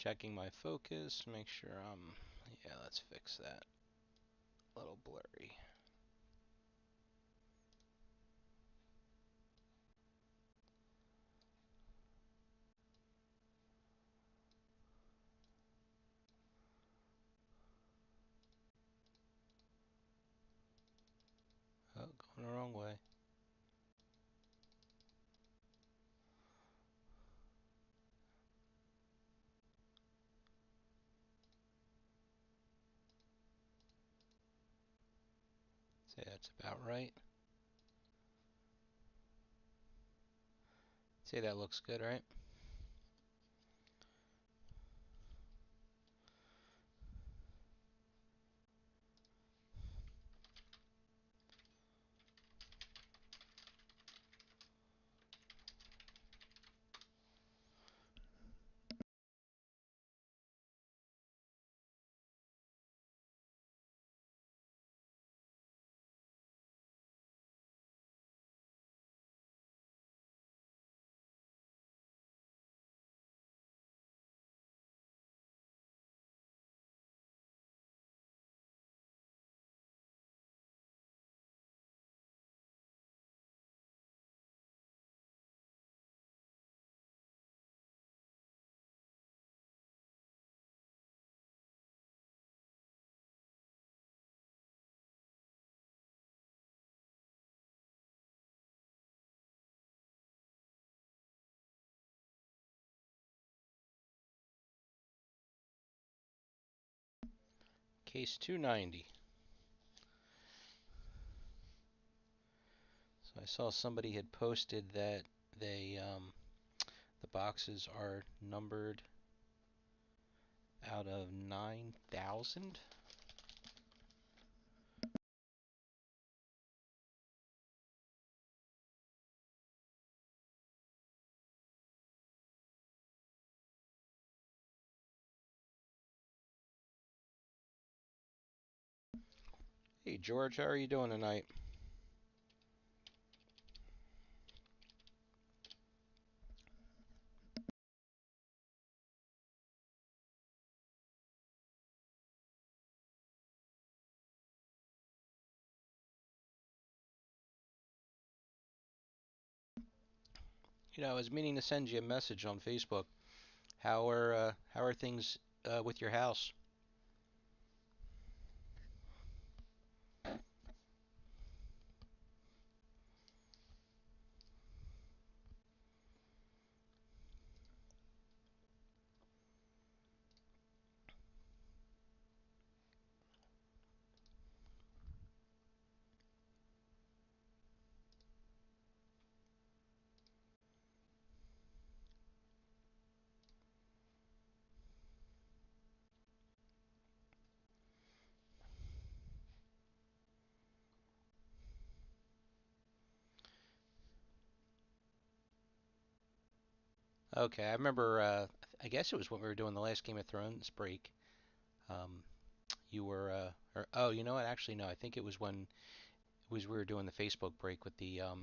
Checking my focus, make sure I'm, yeah, let's fix that. A little blurry. Oh, going the wrong way. Say that's about right. Say that looks good, right? Case 290. So I saw somebody had posted that the boxes are numbered out of 9,000. Hey George, how are you doing tonight? I was meaning to send you a message on Facebook. How are things with your house? Okay, I remember. I guess it was when we were doing the last Game of Thrones break. Um, you were, or oh, you know what? Actually, no. I think it was when we were doing the Facebook break with the uh,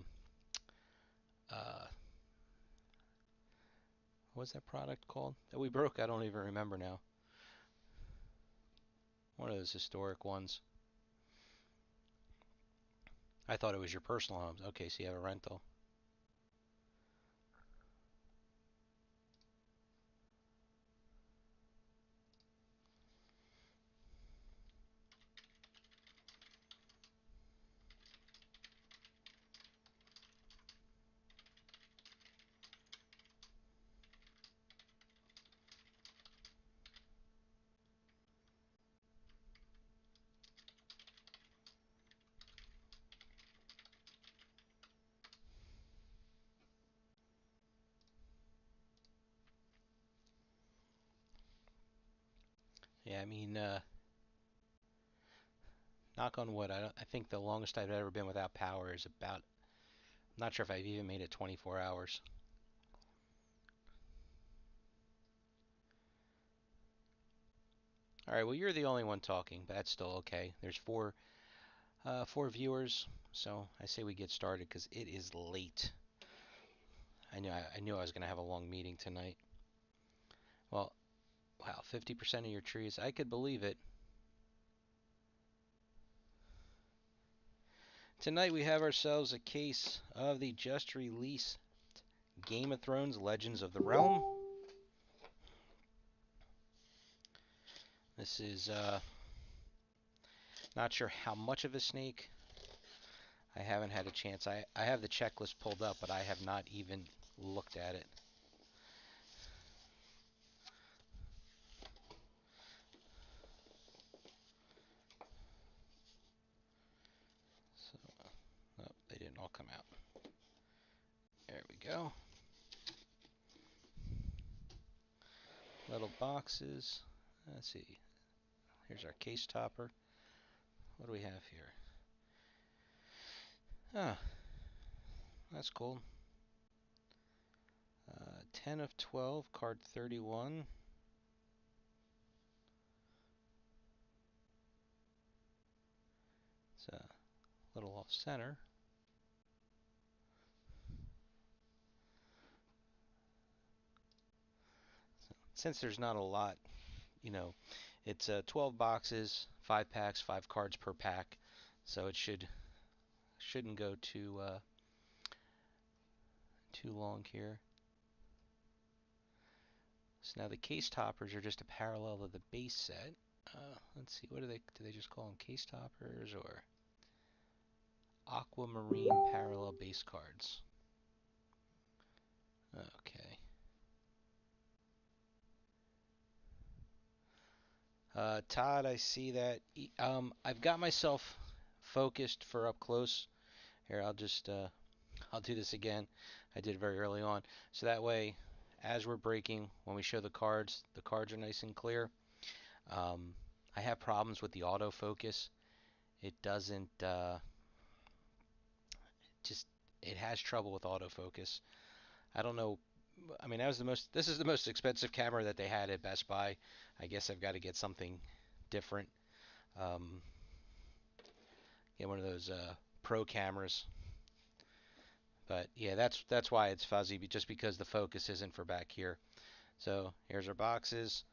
what was that product called that we broke? I don't even remember now. One of those historic ones. I thought it was your personal homes. Okay, so you have a rental. Yeah, I mean, knock on wood. I think the longest I've ever been without power is about. I'm not sure if I've even made it 24 hours. All right. Well, you're the only one talking, but that's still okay. There's four viewers, so I say we get started because it is late. I knew I was gonna have a long meeting tonight. Well, Wow, 50% of your trees. I could believe it. Tonight we have ourselves a case of the just released Game of Thrones Legends of the Realm. This is not sure how much of a snake. I haven't had a chance. I have the checklist pulled up, but I have not even looked at it. So, oh, they didn't all come out. There we go. Little boxes. Let's see. Here's our case topper. What do we have here? Ah, that's cool. 10 of 12, card 31. It's a little off center. So, since there's not a lot, you know, it's 12 boxes, 5 packs, 5 cards per pack. So it shouldn't go too long here. So now the case toppers are just a parallel of the base set. Let's see, what do they just call them case toppers or aquamarine parallel base cards? Okay. Todd, I see that. I've got myself focused for up close. Here, I'll do this again. I did it very early on. So that way, as we're breaking, when we show the cards are nice and clear. I have problems with the autofocus. It doesn't, just, it has trouble with autofocus. I don't know. I mean, this is the most expensive camera that they had at Best Buy. I guess I've got to get something different. Um, get one of those pro cameras. But yeah, that's why it's fuzzy, just because the focus isn't for back here. So here's our boxes.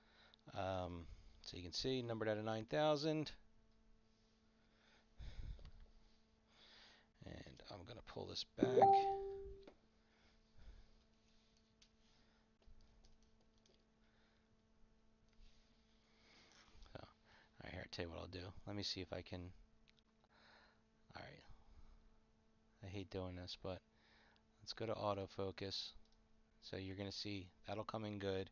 So you can see numbered out of 9,000. And I'm going to pull this back. So, all right, here, I'll tell you what I'll do. Let me see if I can. All right. I hate doing this, but let's go to autofocus. So you're going to see that'll come in good.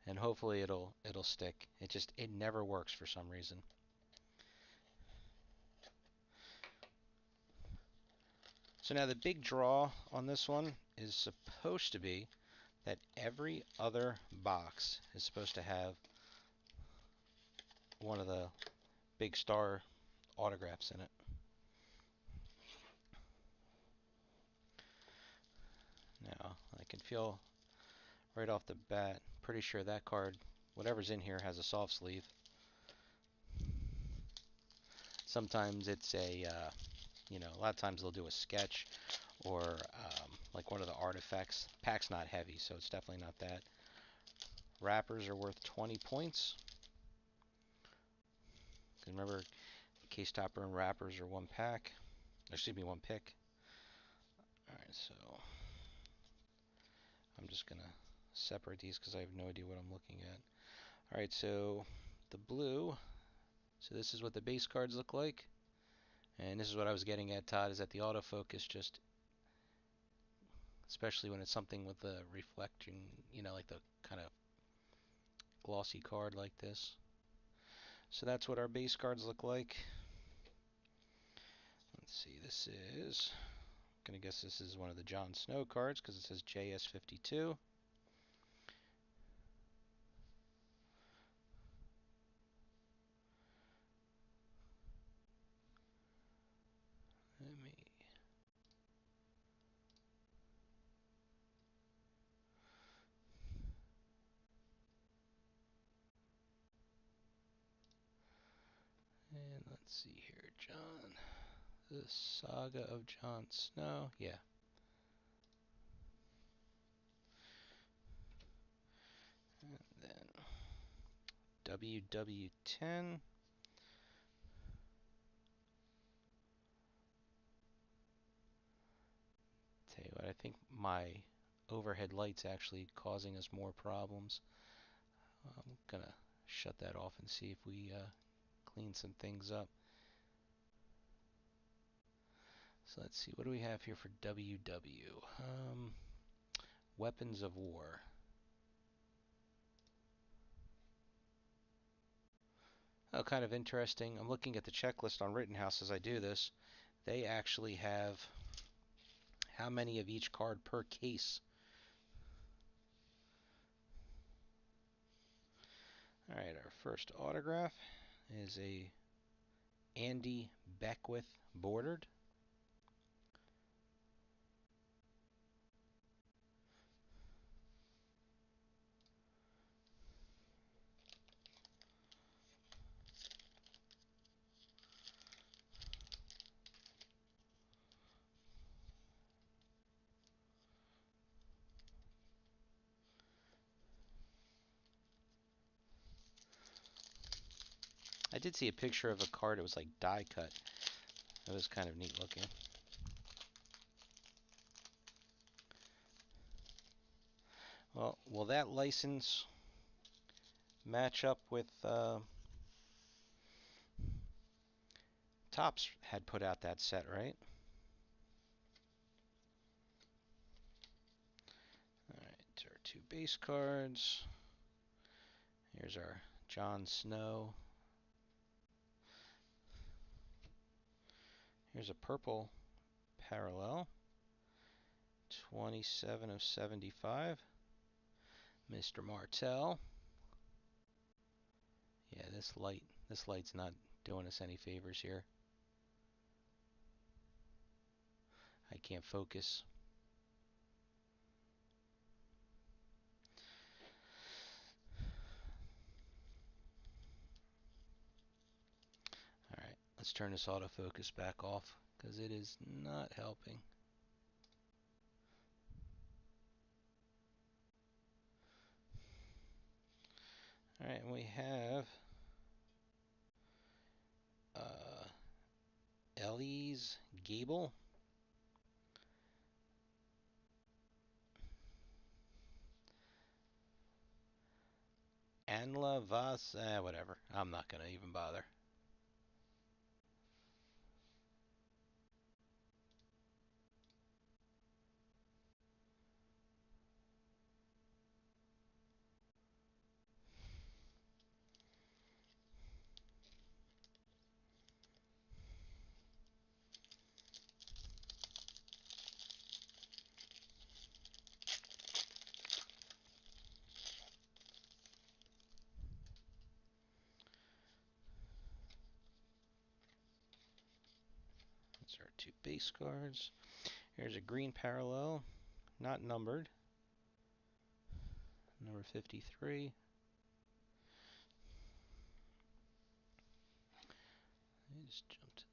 And hopefully it'll stick. It never works for some reason. So now the big draw on this one is supposed to be that every other box is supposed to have one of the big star autographs in it. Now, I can feel right off the bat, pretty sure that card, whatever's in here, has a soft sleeve. Sometimes it's a lot of times they'll do a sketch or like one of the artifacts. Pack's not heavy, so it's definitely not that. Wrappers are worth 20 points. Remember, case topper and wrappers are one pack. Excuse me, one pick. Alright, so I'm just going to separate these because I have no idea what I'm looking at. Alright, so the blue. So this is what the base cards look like. And this is what I was getting at, Todd, is that the autofocus just, especially when it's something with the reflecting, like the kind of glossy card like this. So that's what our base cards look like. Let's see, this is, I'm going to guess this is one of the Jon Snow cards because it says JS52. Let me, and let's see here, the Saga of Jon Snow, yeah. And then WW10. Tell you what, I think my overhead light's actually causing us more problems. I'm gonna shut that off and see if we clean some things up. So let's see, what do we have here for WW? Weapons of war. Oh, kind of interesting. I'm looking at the checklist on Rittenhouse as I do this. They actually have how many of each card per case. All right, our first autograph is a Andy Beckwith bordered. I did see a picture of a card. It was like die cut. It was kind of neat looking. Well, will that license match up with Topps had put out that set, right? Alright, our two base cards. Here's our Jon Snow. Here's a purple parallel. 27 of 75. Mr. Martell. Yeah, this light's not doing us any favors here. I can't focus. Alright, let's turn this autofocus back off because it is not helping. Alright, and we have Ellie's Gable. Anla Vas, whatever. I'm not going to even bother. These are two base cards. Here's a green parallel, not numbered. Number 53. I just jumped.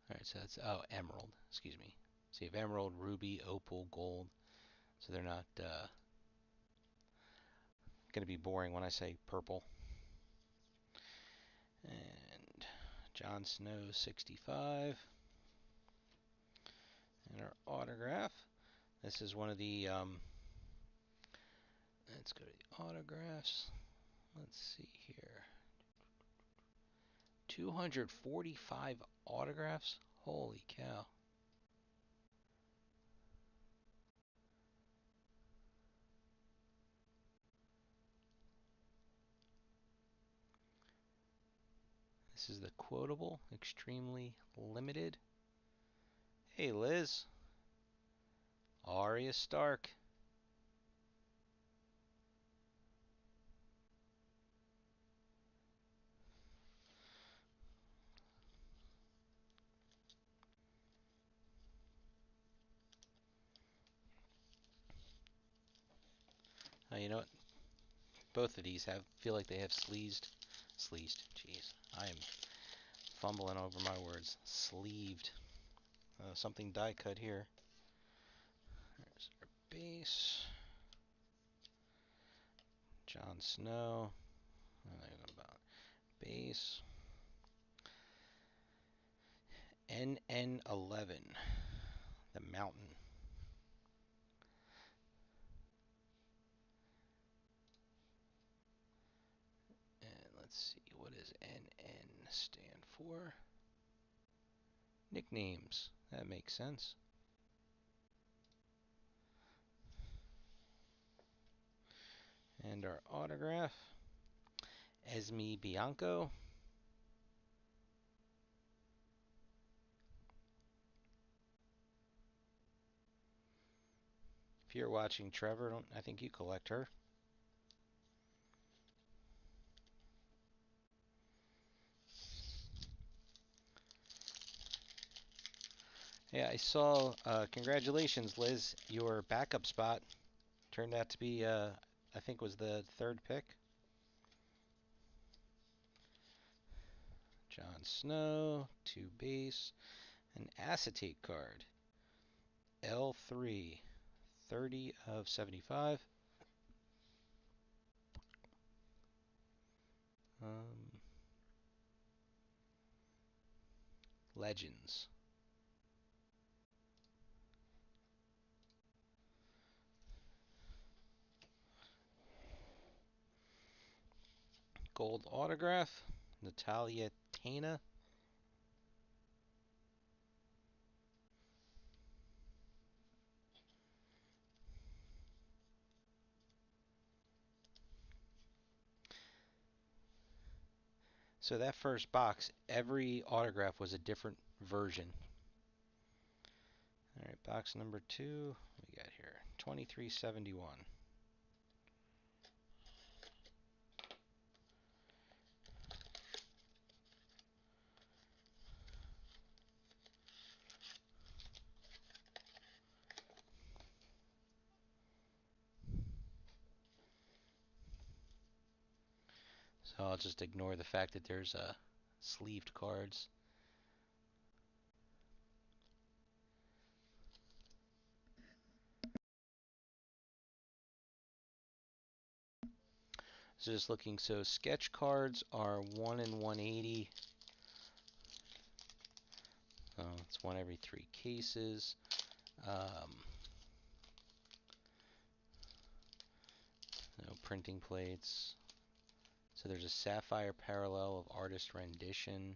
Alright, so that's, oh, emerald, excuse me. So you have emerald, ruby, opal, gold. So they're not going to be boring when I say purple. And Jon Snow 65. And our autograph. This is one of the, let's go to the autographs. Let's see here. 245 autographs? Holy cow. This is the quotable, extremely limited. Hey Liz. Arya Stark. You know what? Both of these feel like they have sleezed. Jeez, I am fumbling over my words. Sleeved. Something die cut here. There's our base. Jon Snow. About base. NN11. The Mountain. And let's see, what does NN stand for? Nicknames. That makes sense. And our autograph. Esme Bianco. If you're watching, Trevor, I think you collect her. Yeah, I saw. Congratulations, Liz. Your backup spot turned out to be, I think, was the third pick. Jon Snow, 2 base, an acetate card. L3, 30 of 75. Legends. Gold autograph. Natalia Tena. So that first box, every autograph was a different version. All right, box number 2. We got here 2371. So I'll just ignore the fact that there's sleeved cards. So just looking, so sketch cards are 1 in 180. It's 1 every 3 cases. No printing plates. So there's a sapphire parallel of artist rendition.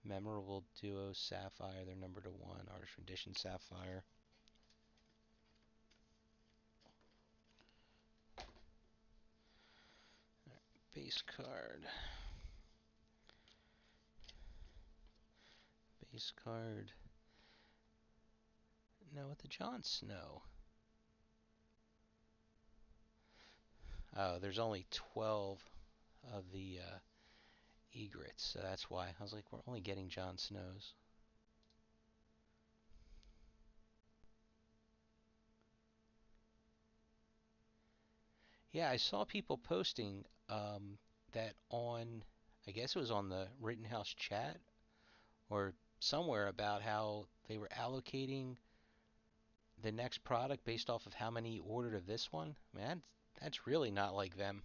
Memorable duo sapphire, they're numbered to 1. Artist rendition sapphire. Base card. Base card. No, with the Jon Snow. Oh, there's only 12 of the egrets, so that's why. I was like, we're only getting Jon Snows. Yeah, I saw people posting that on, I guess it was on the Rittenhouse chat or somewhere, about how they were allocating the next product based off of how many ordered of this one. Man, that's really not like them.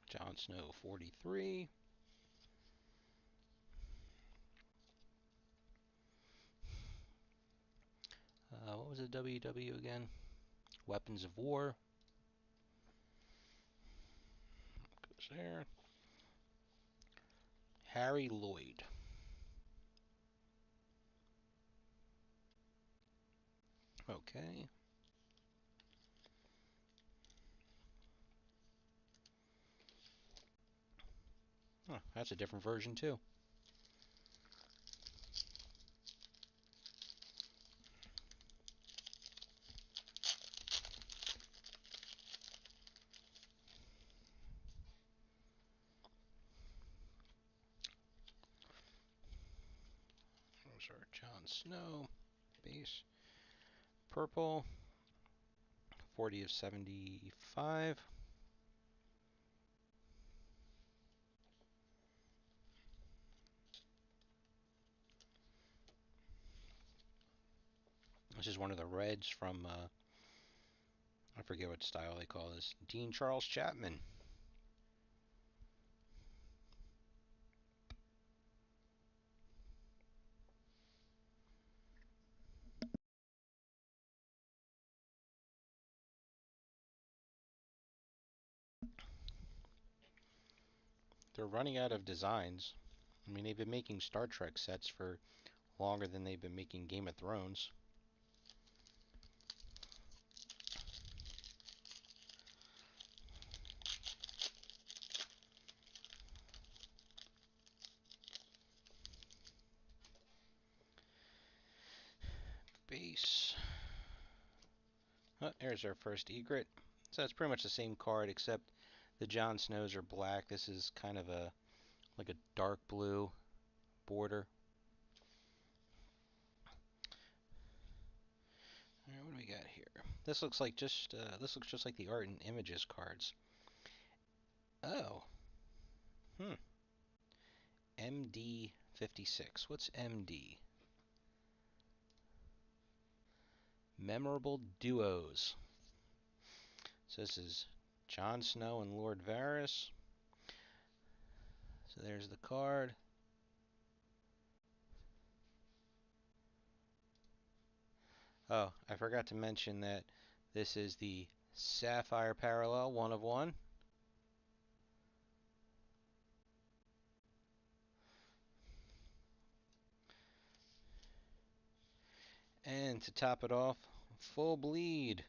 Jon Snow 43. What was the WW again? Weapons of War. Goes there. Harry Lloyd. Okay. Oh, that's a different version too. Those are Jon Snow. Base. Purple. 40 of 75. This is one of the reds from, I forget what style they call this. Dean Charles Chapman. They're running out of designs. I mean, they've been making Star Trek sets for longer than they've been making Game of Thrones. Base. Oh, there's our first egret. So it's pretty much the same card, except the Jon Snows are black. This is kind of a like a dark blue border. All right, what do we got here? This looks like this looks just like the art and images cards. Oh, hmm. MD 56. What's MD? Memorable duos. So this is Jon Snow and Lord Varys. So there's the card. Oh, I forgot to mention that this is the Sapphire Parallel, 1 of 1. And to top it off, full bleed.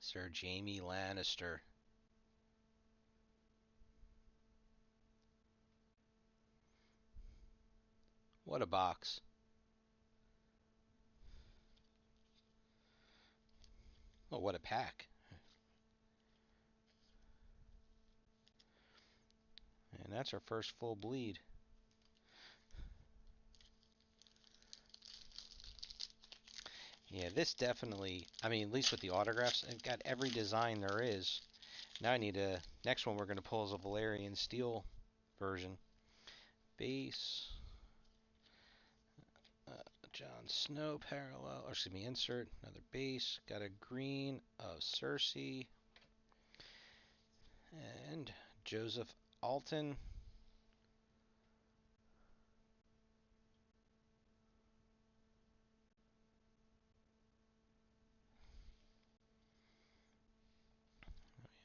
Sir Jaime Lannister. What a box. Oh, what a pack. And that's our first full bleed. Yeah, this definitely, I mean, at least with the autographs, I've got every design there is. Now I need a, next one we're going to pull is a Valyrian Steel version. Base. Jon Snow parallel, or excuse me, insert, another base. Got a green of Cersei. And Joseph Alton.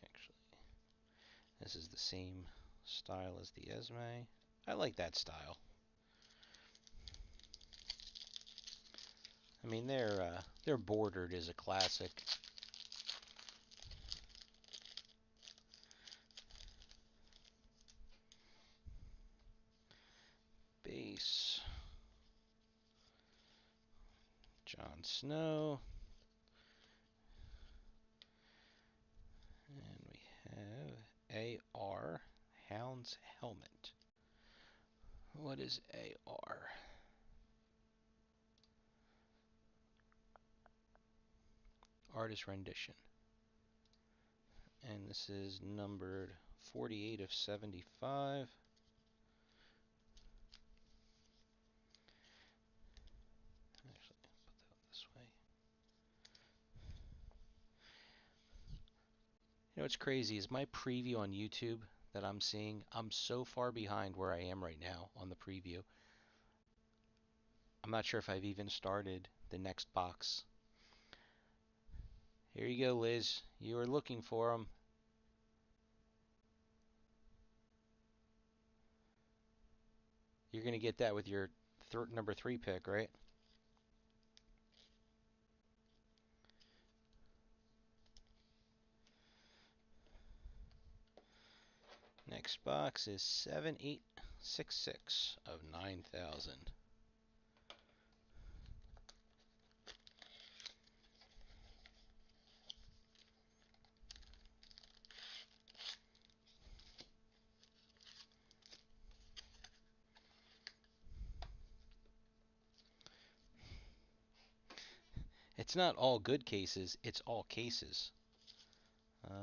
Actually, this is the same style as the Esme. I like that style. I mean, they're bordered is a classic. Base. Jon Snow. And we have AR, Hound's Helmet. What is AR? Artist rendition. And this is numbered 48 of 75. Actually, put that this way. You know what's crazy is my preview on YouTube that I'm seeing, I'm so far behind where I am right now on the preview. I'm not sure if I've even started the next box. Here you go, Liz. You were looking for them. You're going to get that with your number 3 pick, right? Next box is 7866 of 9,000. It's not all good cases, it's all cases. Well,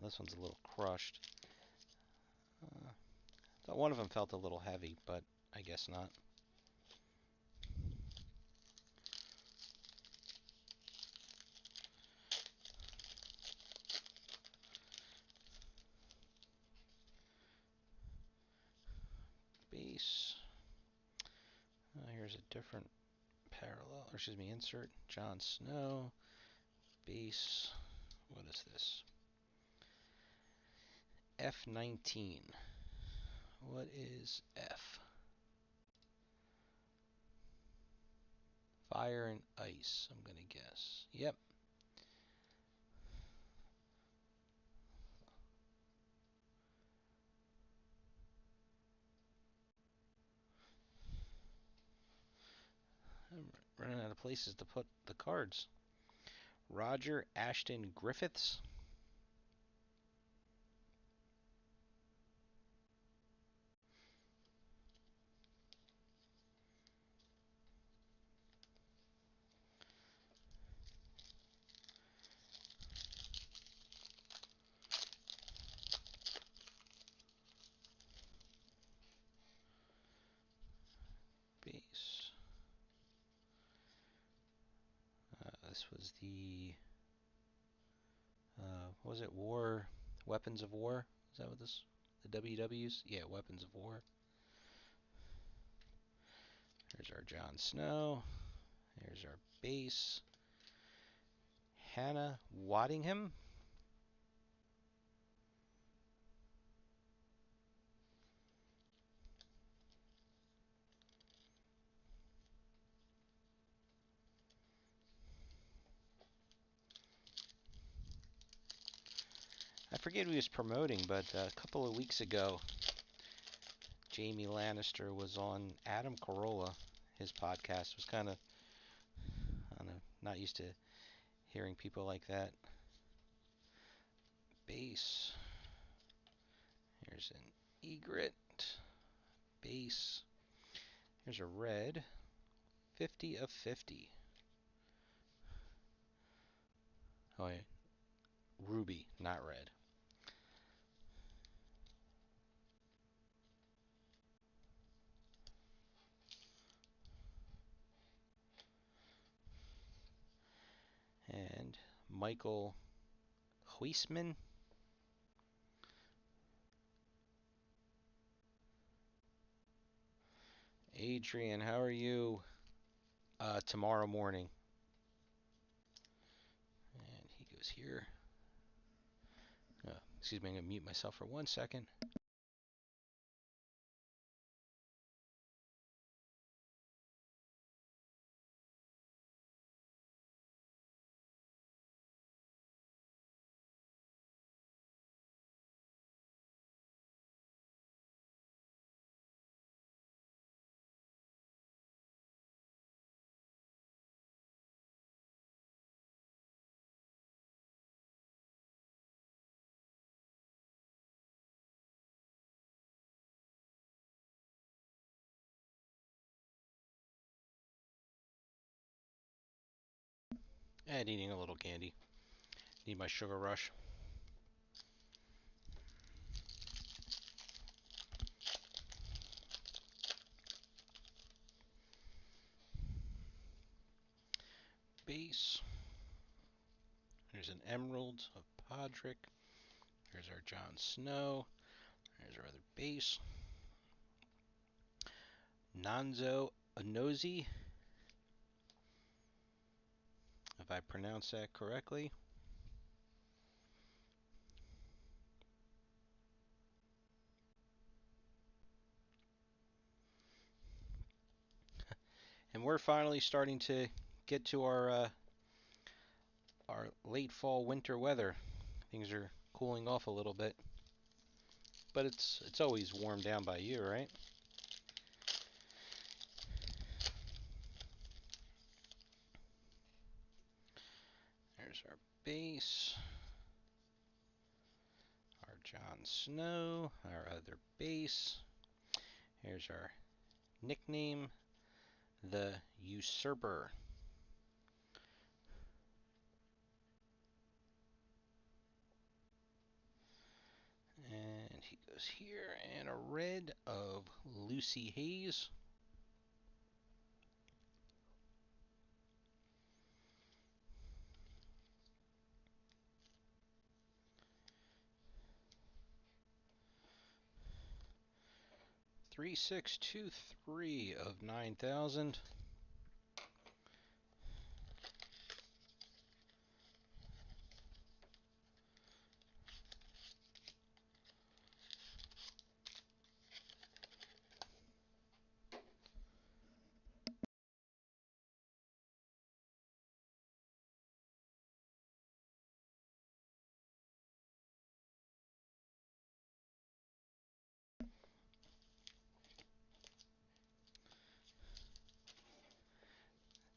this one's a little crushed. One of them felt a little heavy, but I guess not. Base. Here's a different parallel, or excuse me, insert. Jon Snow. Base. What is this? F19. What is F? Fire and ice, I'm gonna guess. Yep. I'm running out of places to put the cards. Roger Ashton Griffiths. Base. This was the what was it? War, Weapons of War. Is that what this? The WWs? Yeah, Weapons of War. Here's our Jon Snow. Here's our base. Hannah Waddingham. I forget who he was promoting, but a couple of weeks ago, Jamie Lannister was on Adam Carolla. His podcast was kind of, I don't know, not used to hearing people like that. Base. Here's an egret. Base. Here's a red. 50 of 50. Oh, yeah. Ruby, not red. And Michael Huisman. Adrian, how are you? Tomorrow morning. And he goes here. Excuse me, I'm going to mute myself for 1 second. And eating a little candy. Need my sugar rush. Base. There's an Emerald of Podrick. Here's our Jon Snow. Here's our other base. Nonso Anozi, if I pronounce that correctly. And we're finally starting to get to our late fall winter weather. Things are cooling off a little bit, but it's always warm down by you, right? There's our base, our Jon Snow, our other base. Here's our nickname, the Usurper. And he goes goes here, and a red of Lucy Hayes. Three, 6, 2, 3 of 9,000.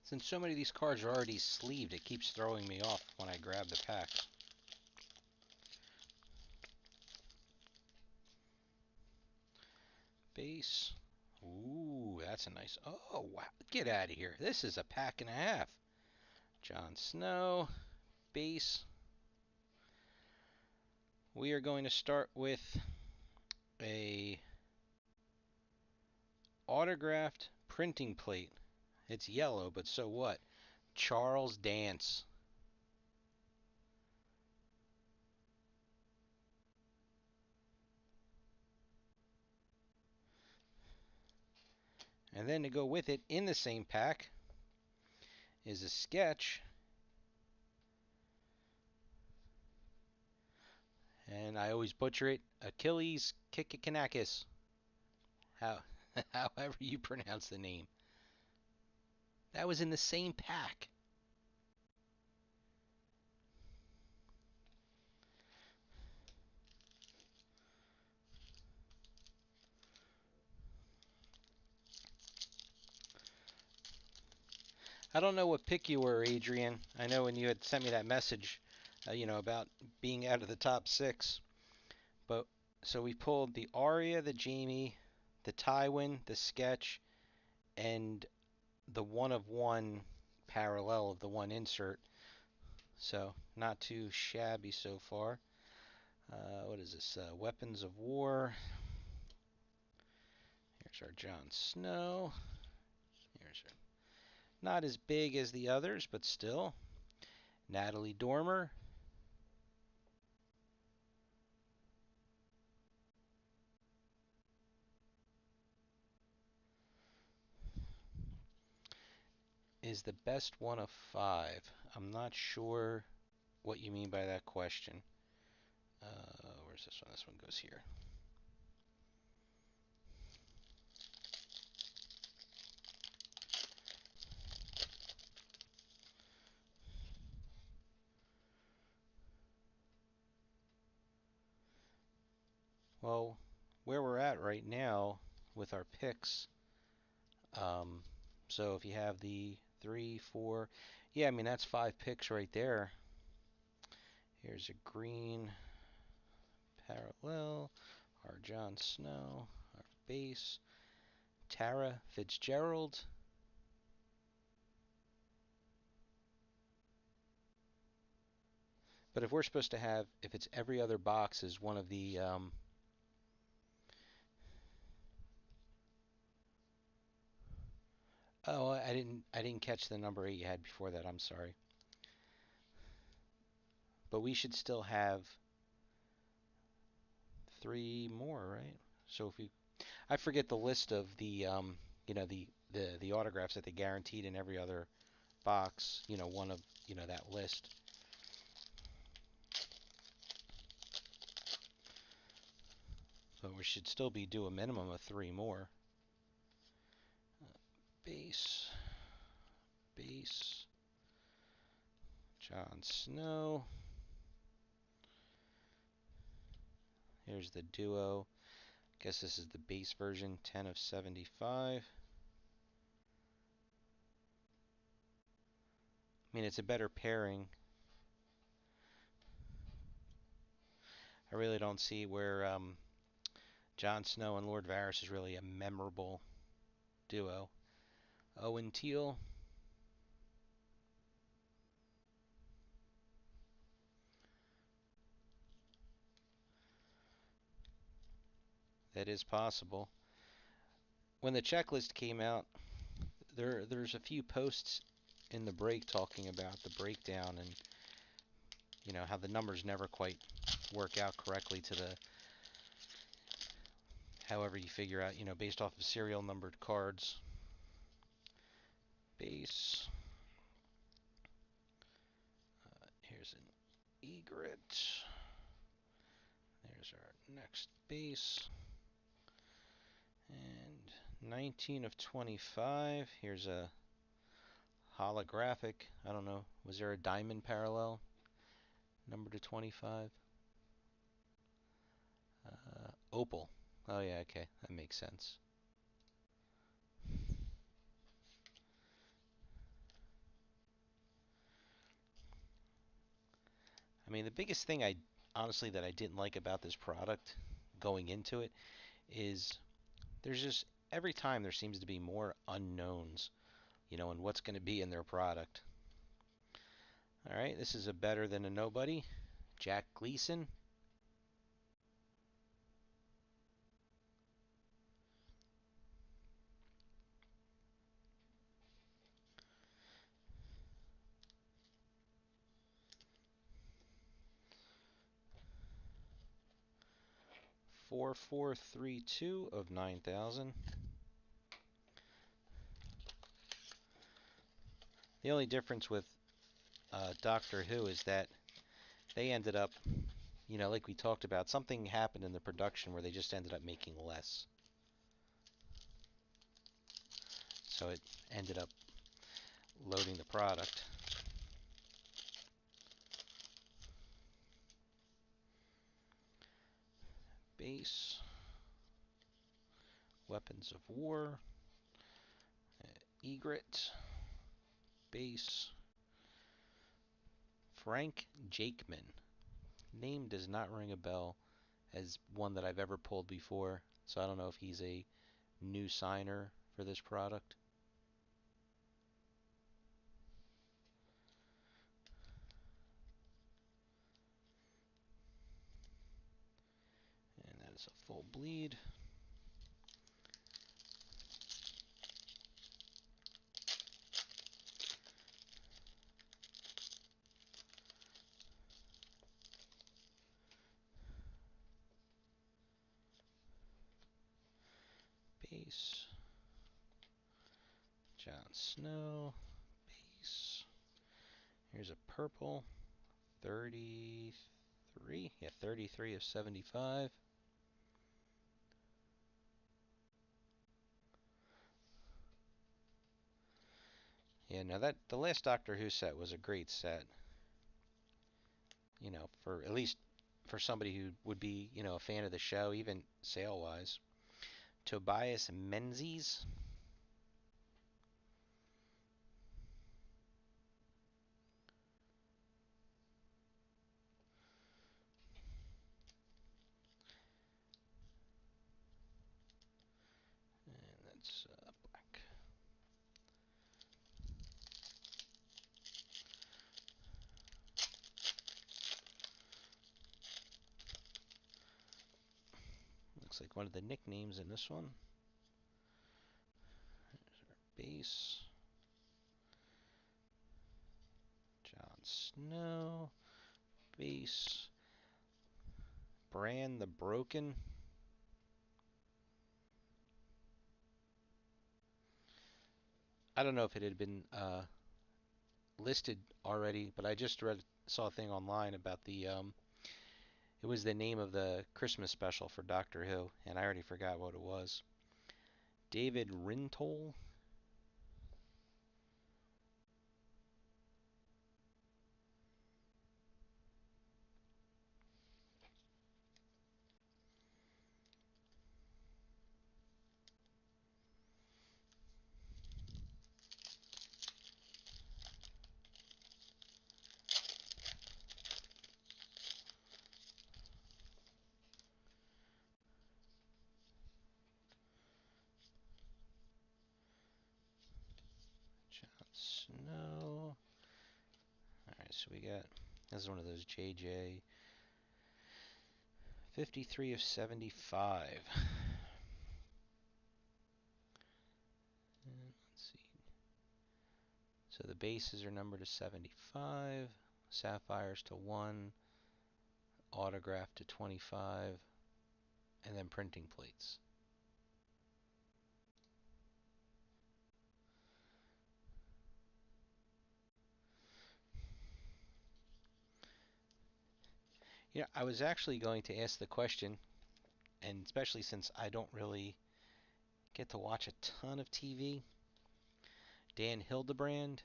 Since so many of these cards are already sleeved, it keeps throwing me off when I grab the packs. Base. Ooh, that's a nice... Oh, wow. Get out of here. This is a pack and a half. Jon Snow. Base. We are going to start with a autographed printing plate. It's yellow, but so what? Charles Dance. And then to go with it in the same pack is a sketch. And I always butcher it. Achilles Kikikanakis. How, however you pronounce the name. That was in the same pack. I don't know what pick you were, Adrian. I know when you had sent me that message, about being out of the top 6. But so we pulled the Arya, the Jaime, the Tywin, the sketch, and the one of one parallel of the one insert. So not too shabby so far. What is this? Weapons of War. Here's our Jon Snow. Here's our, not as big as the others, but still. Natalie Dormer. Is the best one of 5. I'm not sure what you mean by that question. Where's this one? This one goes here. Well, where we're at right now with our picks, so if you have the 3, 4, yeah, I mean, that's 5 picks right there. Here's a green parallel, our Jon Snow, our base, Tara Fitzgerald. But if we're supposed to have, if it's every other box is one of the, oh, I didn't catch the number 8 you had before that. I'm sorry. But we should still have 3 more, right? So if we, I forget the list of the, the autographs that they guaranteed in every other box. One of, that list. But we should still be due a minimum of 3 more. Base, base, Jon Snow. Here's the duo. Guess this is the base version, 10 of 75. I mean, it's a better pairing. I really don't see where Jon Snow and Lord Varys is really a memorable duo. Owen Teal. That is possible. When the checklist came out, there's a few posts in the break talking about the breakdown and how the numbers never quite work out correctly to the however you figure out based off of serial numbered cards. Base. Here's an egret. There's our next base. And 19 of 25. Here's a holographic. I don't know. Was there a diamond parallel number to 25? Opal. Oh yeah, okay. That makes sense. I mean, the biggest thing honestly that I didn't like about this product going into it is there's just every time there seems to be more unknowns, and what's going to be in their product. All right, this is a better than a nobody. Jack Gleason. Four four three two of 9,000. The only difference with Doctor Who is that they ended up, like we talked about, something happened in the production where they just ended up making less. So it ended up loading the product. Base. Weapons of War. Egret. Base. Frank Jakeman. Name does not ring a bell as one that I've ever pulled before, so I don't know if he's a new signer for this product. And that is a full bleed. Base. Jon Snow. Base. Here's a purple. 33. Yeah, 33 of 75. Yeah, now that the last Doctor Who set was a great set. For at least for somebody who would be, a fan of the show, even sale-wise. Tobias Menzies. And that's black. Looks like one of the nicknames in this one. There's our base. Jon Snow. Base. Bran the Broken. I don't know if it had been listed already, but I just saw a thing online about it was the name of the Christmas special for Doctor Who, and I already forgot what it was. David Rintoul. Jon Snow. Alright, so we got, this is one of those JJ. 53 of 75. So the bases are numbered to 75, sapphires to 1, autograph to 25, and then printing plates. I was actually going to ask the question, and especially since I don't really get to watch a ton of TV, Dan Hildebrand,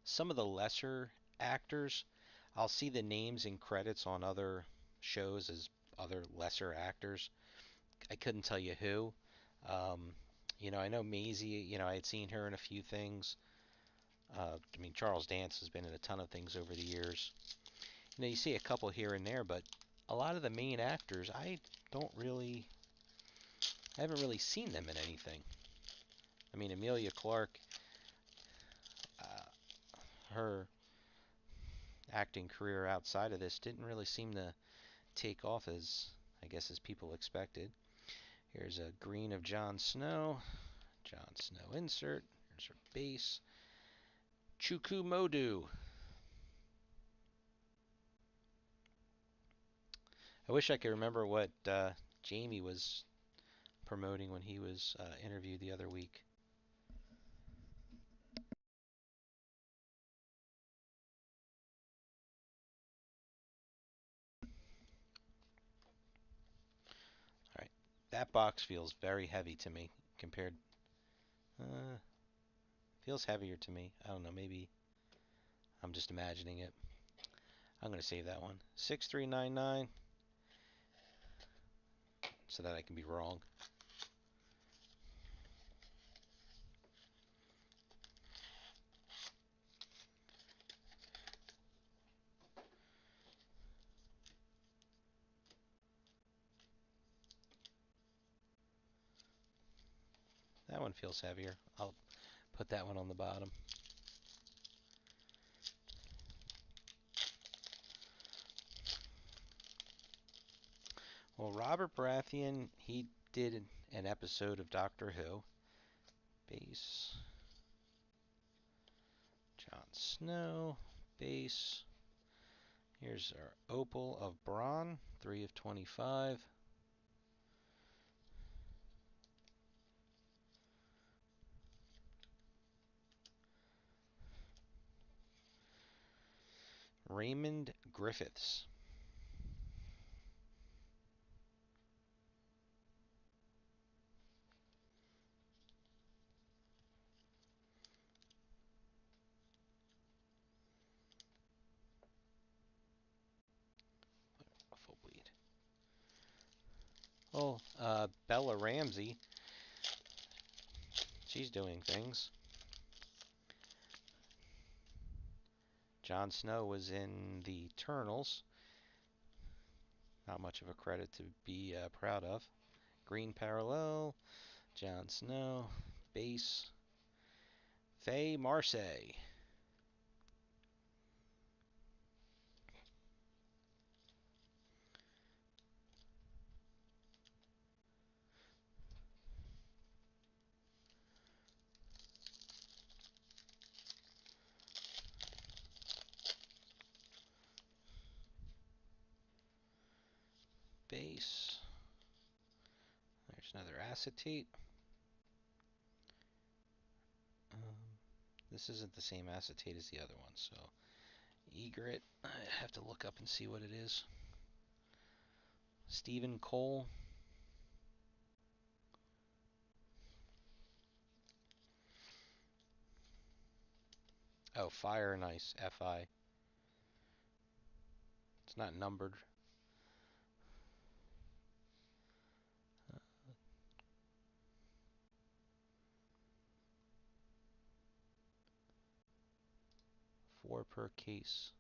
some of the lesser actors, I'll see the names and credits on other shows as other lesser actors. I couldn't tell you who. Um, I know Maisie, I had seen her in a few things. I mean, Charles Dance has been in a ton of things over the years. You see a couple here and there, but a lot of the main actors, I haven't really seen them in anything. I mean, Emilia Clarke, her acting career outside of this didn't really seem to take off I guess, as people expected. Here's a green of Jon Snow. Jon Snow insert. Here's her base. Chukwumodu. I wish I could remember what Jamie was promoting when he was interviewed the other week. All right, that box feels very heavy to me compared. Uh, Feels heavier to me. I don't know. Maybe I'm just imagining it. I'm gonna save that one. 6399, so that I can be wrong. That one feels heavier. I'll put that one on the bottom. Well, Robert Baratheon, he did an episode of Doctor Who. Base. Jon Snow. Base. Here's our Opal of Bronn, 3 of 25. Raymond Griffiths. A full bleed. Oh, Bella Ramsey. She's doing things. Jon Snow was in the Eternals. Not much of a credit to be proud of. Green Parallel. Jon Snow. Base. Faye Marsay. Base. There's another acetate. This isn't the same acetate as the other one, so Egret. I have to look up and see what it is. Stephen Cole. Oh, Fire and Ice. FI. It's not numbered. 4 per case.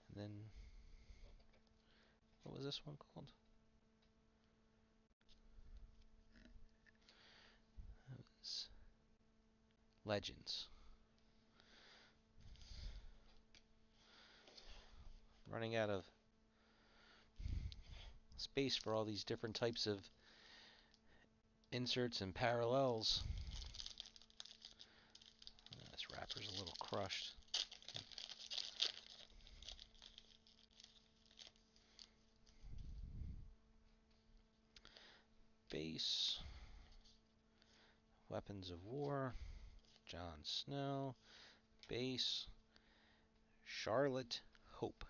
And then, what was this one called? It was Legends. Running out of space for all these different types of Inserts and parallels. This wrapper's a little crushed. Base. Weapons of War. Jon Snow. Base. Charlotte Hope.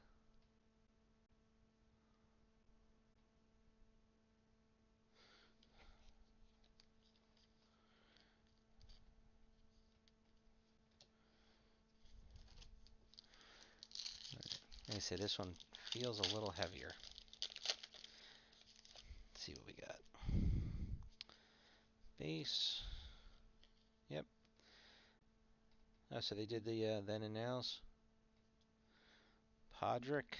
Like I said, this one feels a little heavier. Let's see what we got. Base. Yep. Oh, so they did the then and nows. Podrick.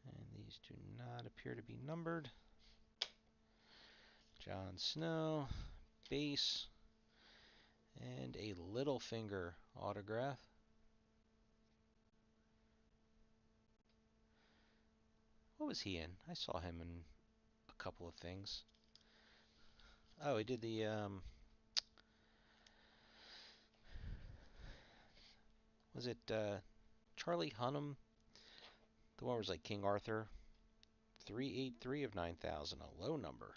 And these do not appear to be numbered. Jon Snow. Base. And a Littlefinger autograph. What was he in? I saw him in a couple of things. Oh, he did the was it Charlie Hunnam? The one was like King Arthur. 383 of 9,000, a low number.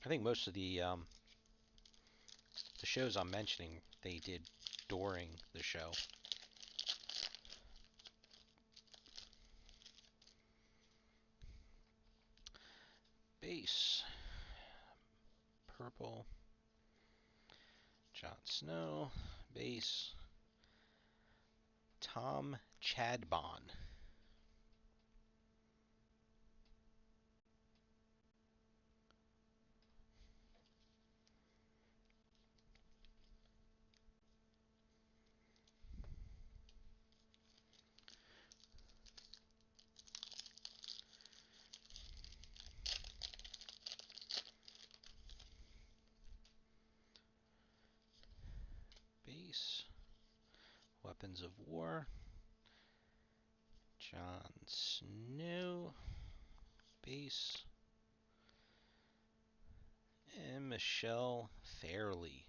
I think most of the shows I'm mentioning they did during the show. Base. Purple. Jon Snow. Base. Tom Chadbon. Base. Weapons of War. Jon Snow. Base. And Michelle Fairley.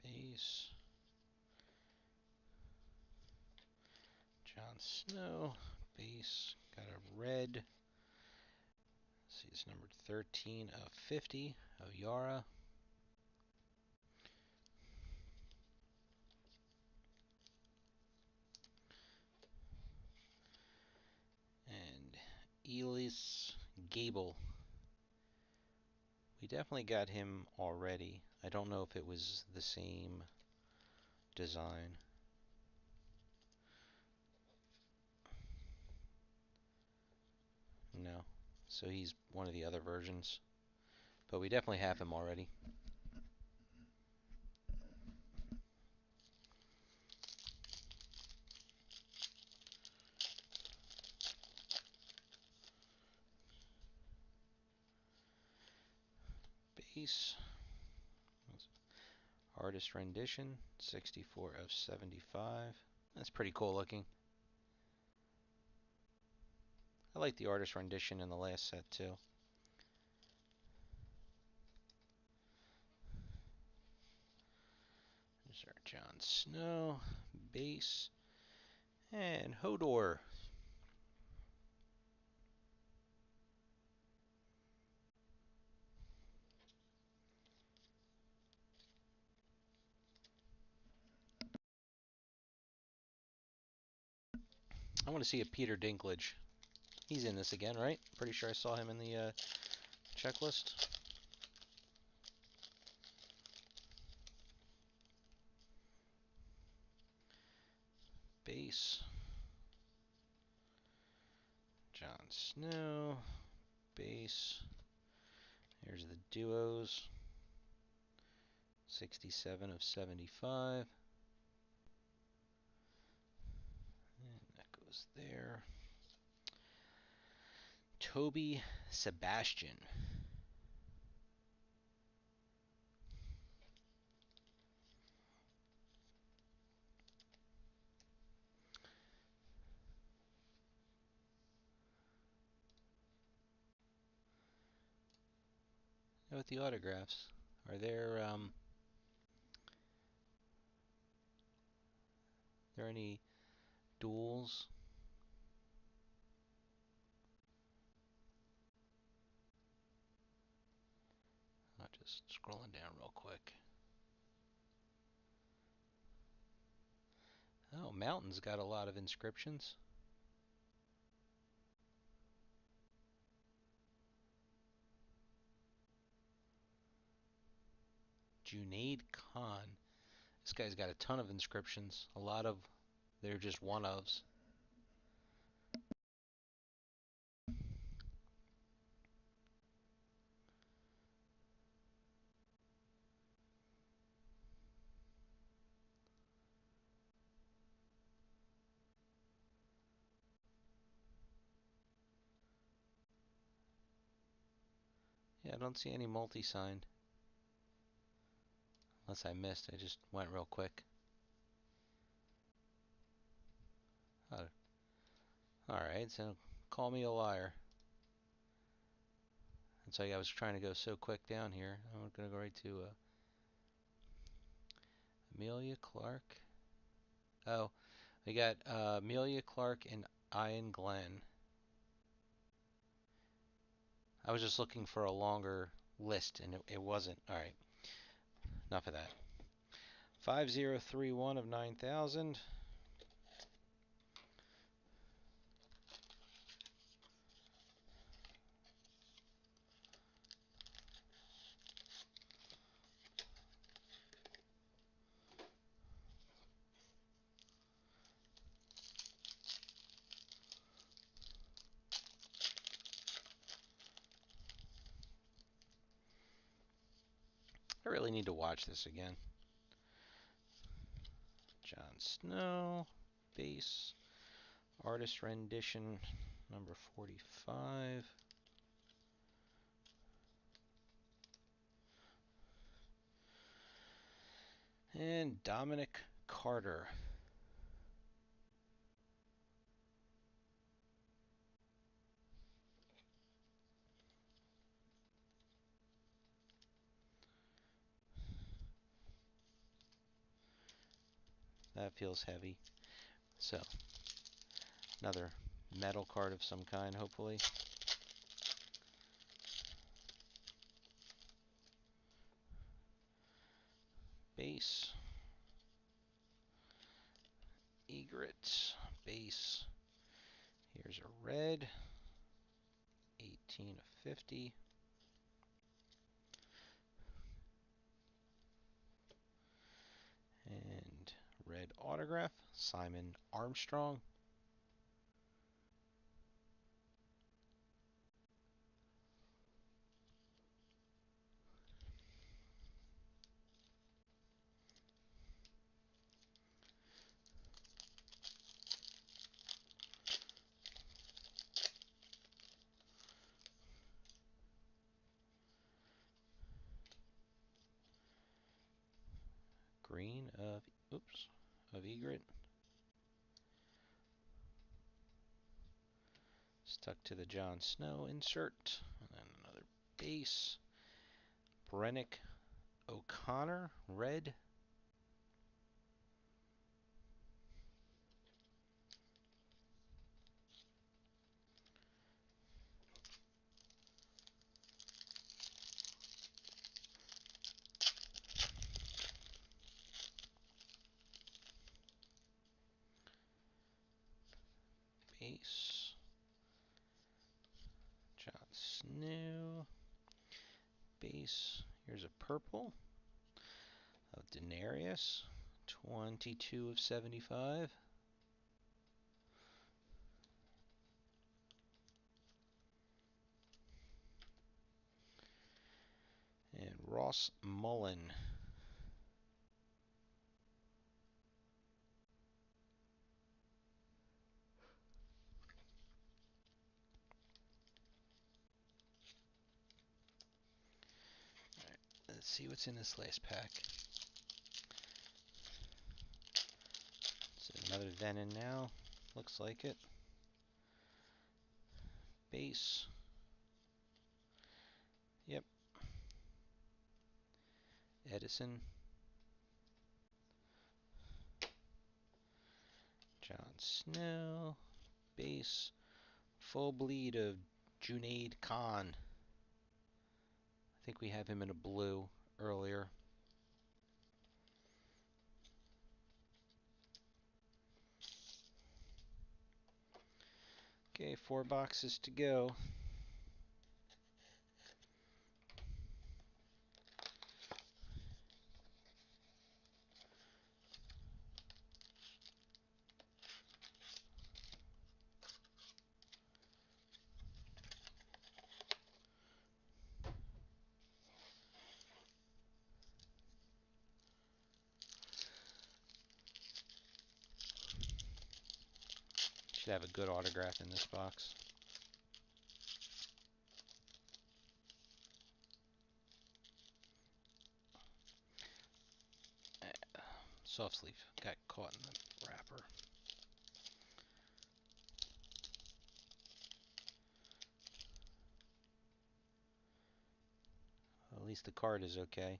Base. Jon Snow. Base. Got a red. Let's see, it's numbered 13 of 50 of Yara. And Ellis Gable. We definitely got him already. I don't know if it was the same design. No. So he's one of the other versions. But we definitely have him already. Base. Artist rendition, 64 of 75. That's pretty cool looking. I like the artist rendition in the last set too. There's our Jon Snow, base, and Hodor. I want to see a Peter Dinklage. He's in this again, right? Pretty sure I saw him in the checklist. Base. Jon Snow. Base. Here's the duos. 67 of 75. And that goes there. Toby Sebastian. Now with the autographs, are there any duels? I'm just scrolling down real quick. Oh, Mountain's got a lot of inscriptions. Junaid Khan. This guy's got a ton of inscriptions. A lot of they're just one-ofs. Yeah, I don't see any multi-signed. Unless I missed. I just went real quick. Oh, alright, so call me a liar. That's why I was trying to go so quick down here. I'm going to go right to Amelia Clark. Oh, we got Amelia Clark and Ian Glenn. I was just looking for a longer list, and it wasn't. All right, enough of that. 5031 of 9,000. I really need to watch this again. Jon Snow, base, artist rendition, number 45. And Dominic Carter. That feels heavy. So, another metal card of some kind, hopefully. Base. Egret. Base. Here's a red. 18 of 50. And red autograph, Simon Armstrong. Green of Egret. Stuck to the Jon Snow insert. And then another base. Brennick O'Connor, red. Ace. Jon Snow. Base. Here's a purple of Daenerys. 22 of 75. And Ross Mullen. Alright, let's see what's in this last pack. So another Venom now. Looks like it. Base. Yep. Edison. Jon Snow. Base. Full bleed of Junaid Khan. I think we have him in a blue earlier. Okay, 4 boxes to go. Should have a good autograph in this box. Soft sleeve got caught in the wrapper. At least the card is okay.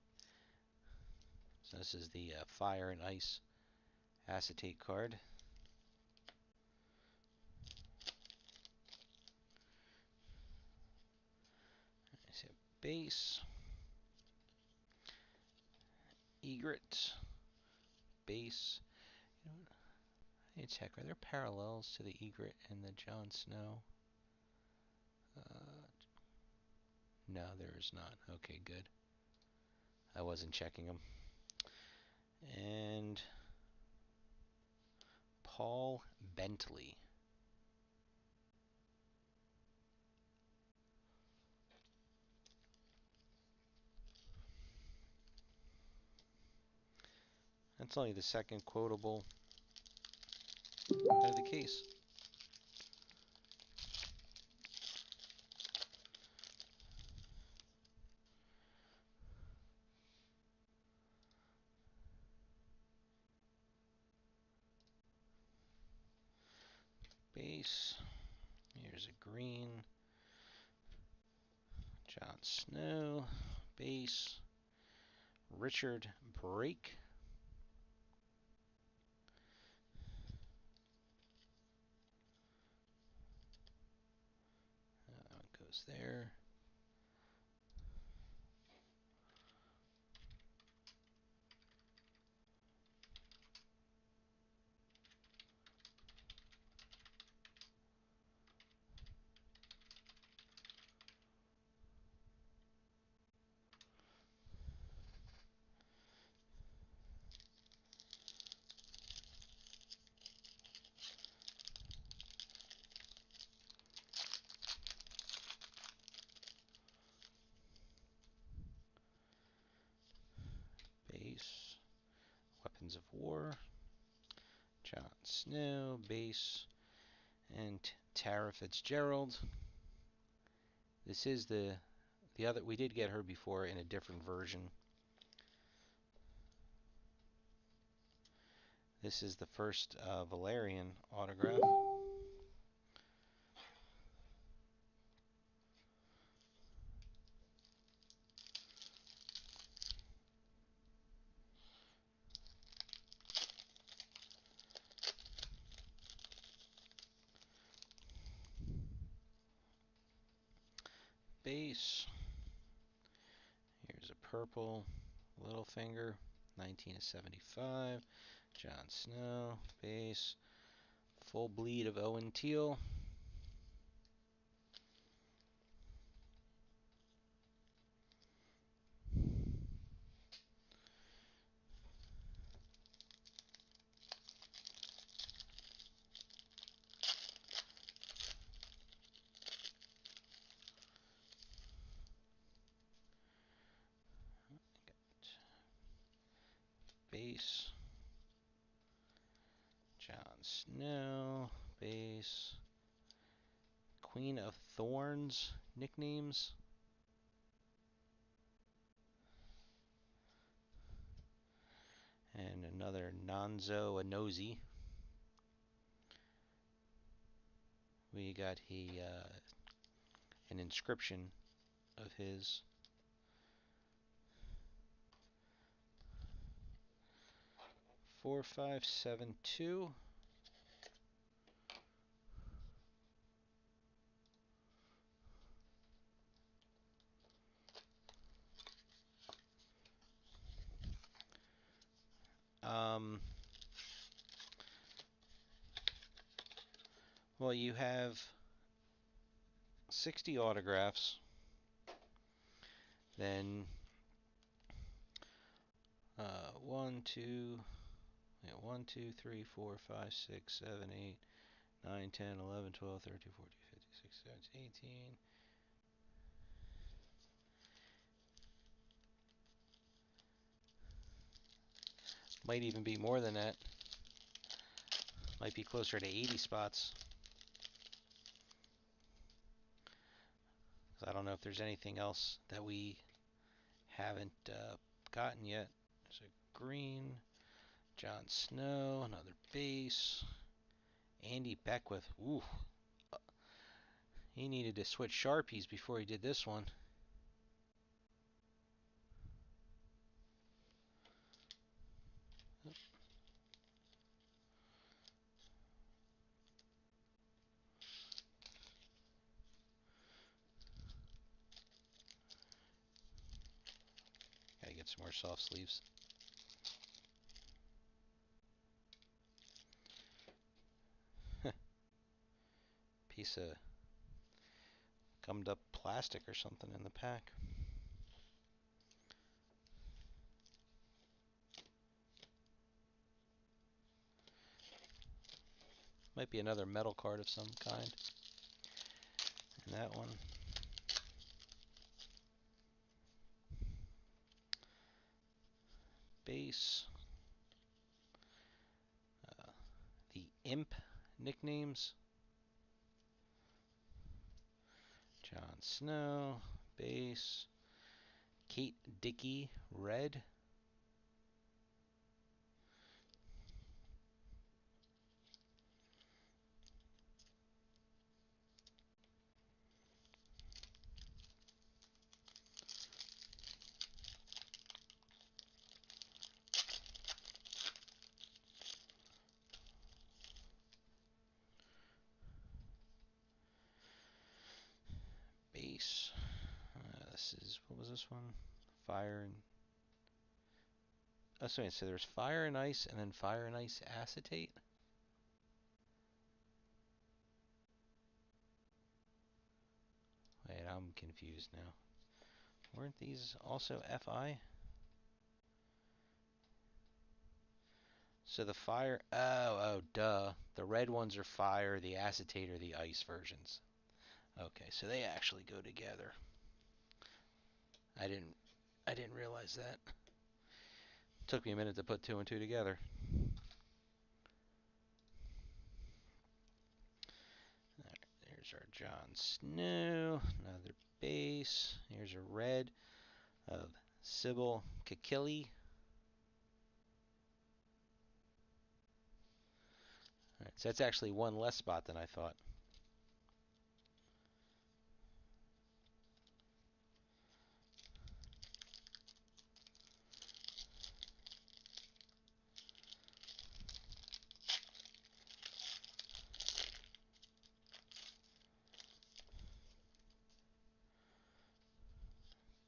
So this is the Fire and Ice acetate card. Base. Egret. Base. Let me check. Are there parallels to the Egret and the Jon Snow? No, there is not. Okay, good. I wasn't checking them. And Paul Bentley. That's only the second quotable out of the case. Base. Here's a green. Jon Snow. Base. Richard Brake. Goes there. Base. Weapons of War. Jon Snow. Base. And Tara Fitzgerald. This is the other. We did get her before in a different version. This is the first Valerian autograph. Base. Here's a purple Littlefinger, 19 of 75. Jon Snow. Base. Full bleed of Owen Teal. Base. Jon Snow. Base. Queen of Thorns. Nicknames. And another Nonzo Anozi. We got an inscription of his. 4572. Well, you have 60 autographs. Then 1, 2, 1, 2, 3, 4, 5, 6, 7, 8, 9, 10, 11, 12, 13, 14, 15, 16, 17, 18. Might even be more than that. Might be closer to 80 spots. I don't know if there's anything else that we haven't gotten yet. There's a green, Jon Snow, another base, Andy Beckwith. Ooh, he needed to switch Sharpies before he did this one. Gotta get some more soft sleeves. Piece of gummed up plastic or something in the pack. Might be another metal card of some kind. And that one. Base. The Imp nicknames. Jon Snow. Base. Kate Dickie. Red. Base. This is, what was this one? Fire and... Oh, sorry, so there's Fire and Ice and then Fire and Ice Acetate? Wait, I'm confused now. Weren't these also FI? So the fire, oh, duh. The red ones are fire, the acetate are the ice versions. Okay, so they actually go together. I didn't realize that. Took me a minute to put two and two together. Right, there's our Jon Snow, another base. Here's a red of Sybil Kikili. Alright, so that's actually one less spot than I thought.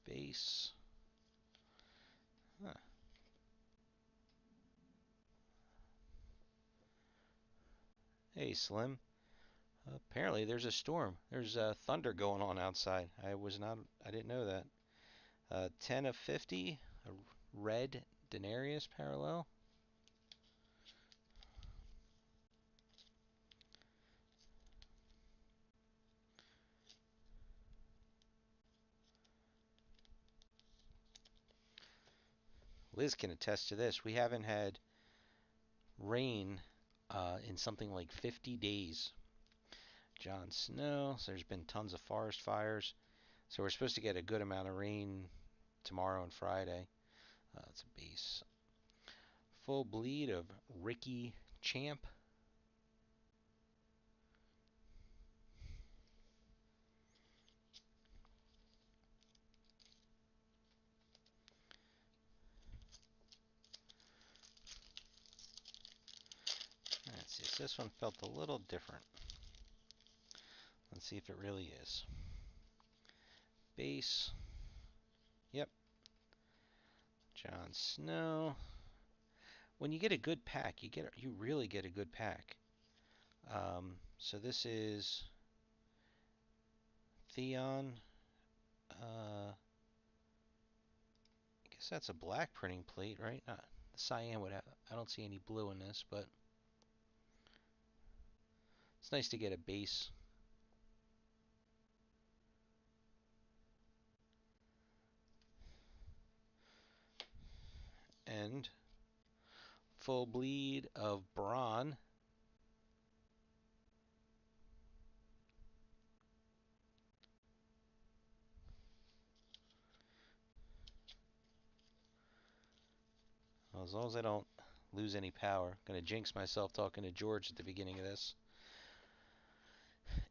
Base. Huh. Hey, Slim. Apparently there's a storm. There's thunder going on outside. I didn't know that. 10 of 50, a red Denarius parallel. Liz can attest to this. We haven't had rain in something like 50 days. Jon Snow. So there's been tons of forest fires. So we're supposed to get a good amount of rain tomorrow and Friday. It's a base. Full bleed of Ricky Champ. Let's see. So this one felt a little different. Let's see if it really is. Base. Yep. Jon Snow. When you get a good pack, you really get a good pack. So this is Theon. I guess that's a black printing plate, right? The cyan would have. I don't see any blue in this, but it's nice to get a base. And full bleed of Braun. Well, as long as I don't lose any power. I'm gonna jinx myself talking to George at the beginning of this.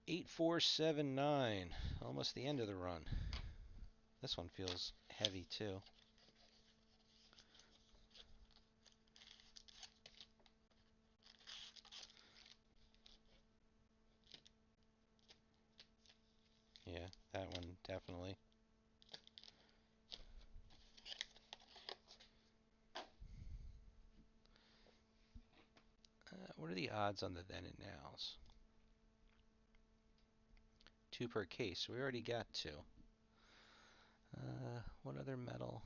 8479. Almost the end of the run. This one feels heavy too. Yeah, that one definitely. What are the odds on the then and nows? 2 per case. We already got 2. What other metal?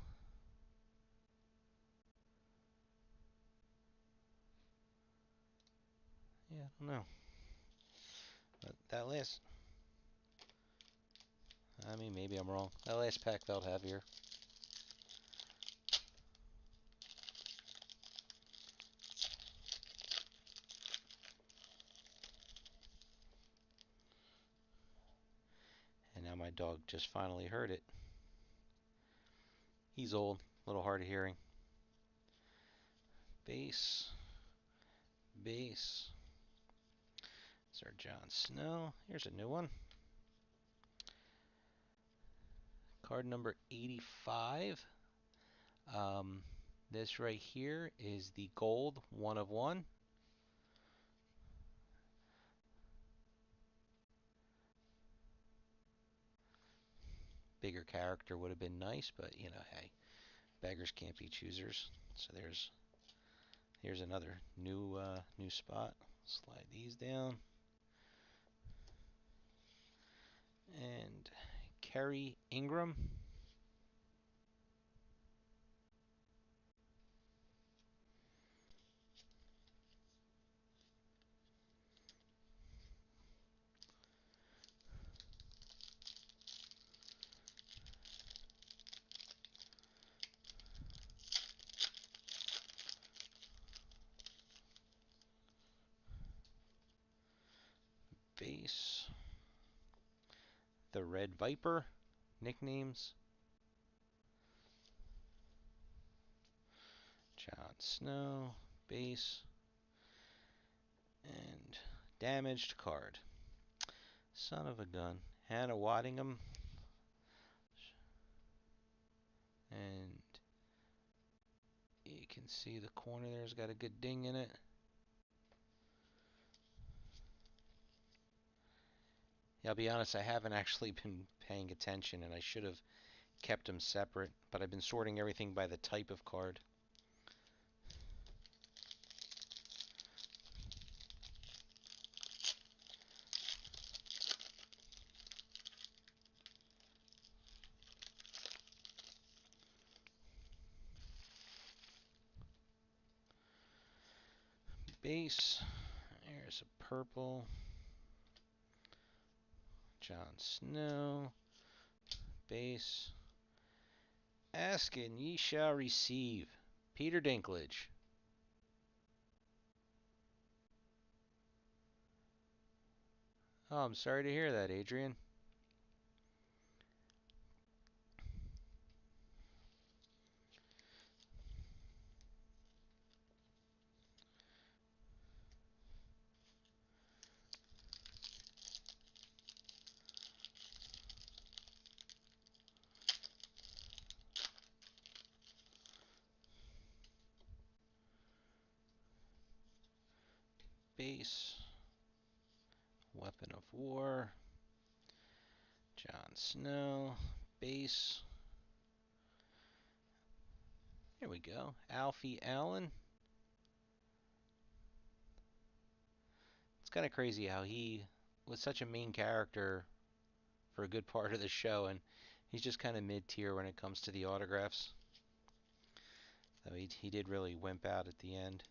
Yeah, I don't know. But that last... I mean, maybe I'm wrong. That last pack felt heavier. And now my dog just finally heard it. He's old, a little hard of hearing. Base. Base. It's our Jon Snow. Here's a new one. Card number 85. This right here is the gold 1 of 1. Bigger character would have been nice, but you know, hey, beggars can't be choosers. So here's another new spot. Slide these down. And Kerry Ingram. Base. The Red Viper. Nicknames. Jon Snow. Base. And damaged card. Son of a gun. Hannah Waddingham. And you can see the corner there's got a good ding in it. Yeah, I'll be honest, I haven't actually been paying attention, and I should have kept them separate, but I've been sorting everything by the type of card. Base. There's a purple. Jon Snow. Base. Ask and ye shall receive. Peter Dinklage. Oh, I'm sorry to hear that, Adrian. Base. Weapon of War. Jon Snow. Base. Here we go. Alfie Allen. It's kind of crazy how he was such a main character for a good part of the show, and he's just kind of mid-tier when it comes to the autographs. Though he did really wimp out at the end.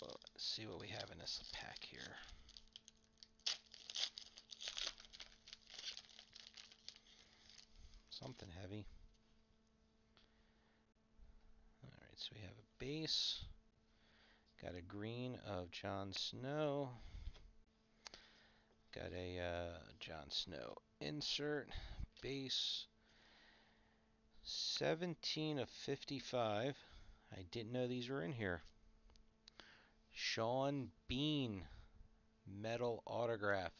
Well, let's see what we have in this pack here. Something heavy. Alright, so we have a base. Got a green of Jon Snow. Got a Jon Snow insert. Base. 17 of 55. I didn't know these were in here. Sean Bean. Metal autograph.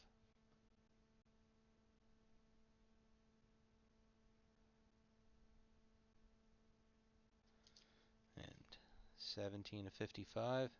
And 17 of 55.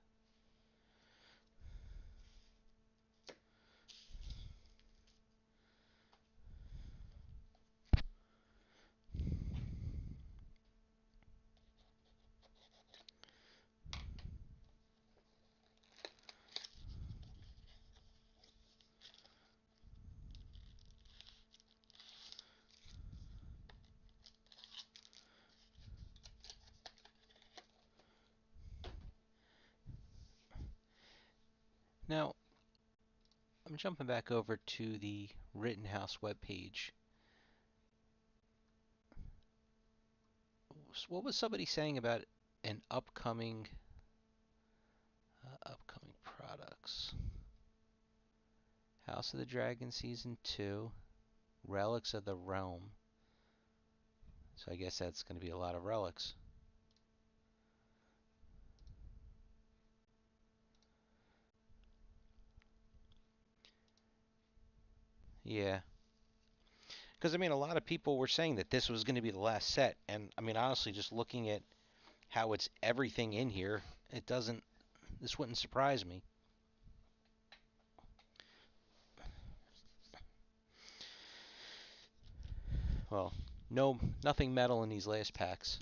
Now, I'm jumping back over to the Rittenhouse webpage. What was somebody saying about an upcoming products? House of the Dragon Season 2, Relics of the Realm. So I guess that's going to be a lot of relics. Yeah. Because, I mean, a lot of people were saying that this was going to be the last set. And, I mean, honestly, just looking at how it's everything in here, this wouldn't surprise me. Well, nothing metal in these last packs.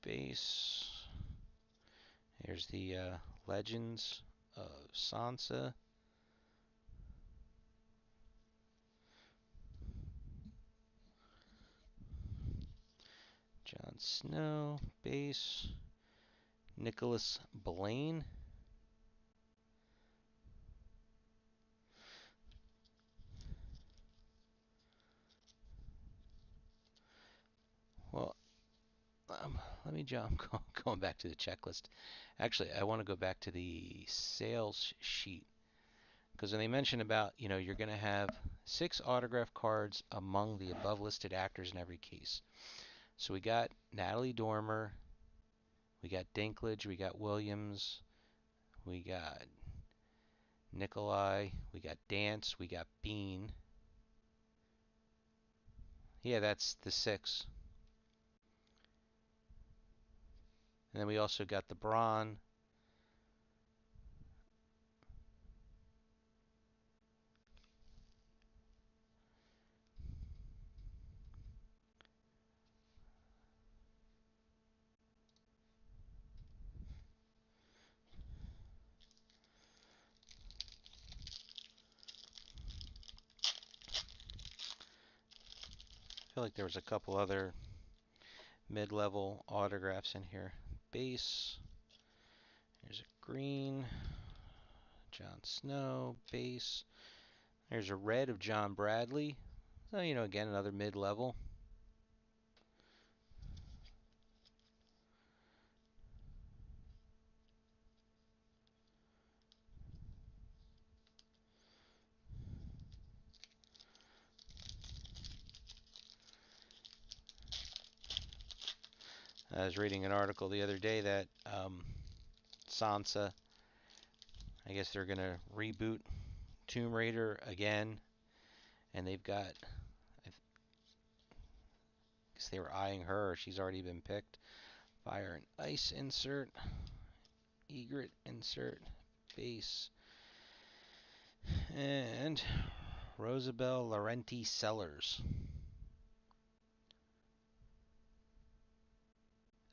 Base. Here's the Legends of Sansa. Jon Snow, base. Nicholas Blaine. Well, let me jump. Going back to the checklist. Actually, I want to go back to the sales sheet. Because when they mention about, you're going to have 6 autograph cards among the above listed actors in every case. So we got Natalie Dormer, we got Dinklage, we got Williams, we got Nikolai, we got Dance, we got Bean. Yeah, that's the 6. And then we also got the Braun. feel like there was a couple other mid-level autographs in here. Base. There's a green. Jon Snow. Base. There's a red of John Bradley. So, again, another mid-level. I was reading an article the other day that Sansa, I guess they're going to reboot Tomb Raider again, and they've got, I guess they were eyeing her, or she's already been picked. Fire and Ice insert, Egret insert, base, and Rosabelle Laurenti Sellers.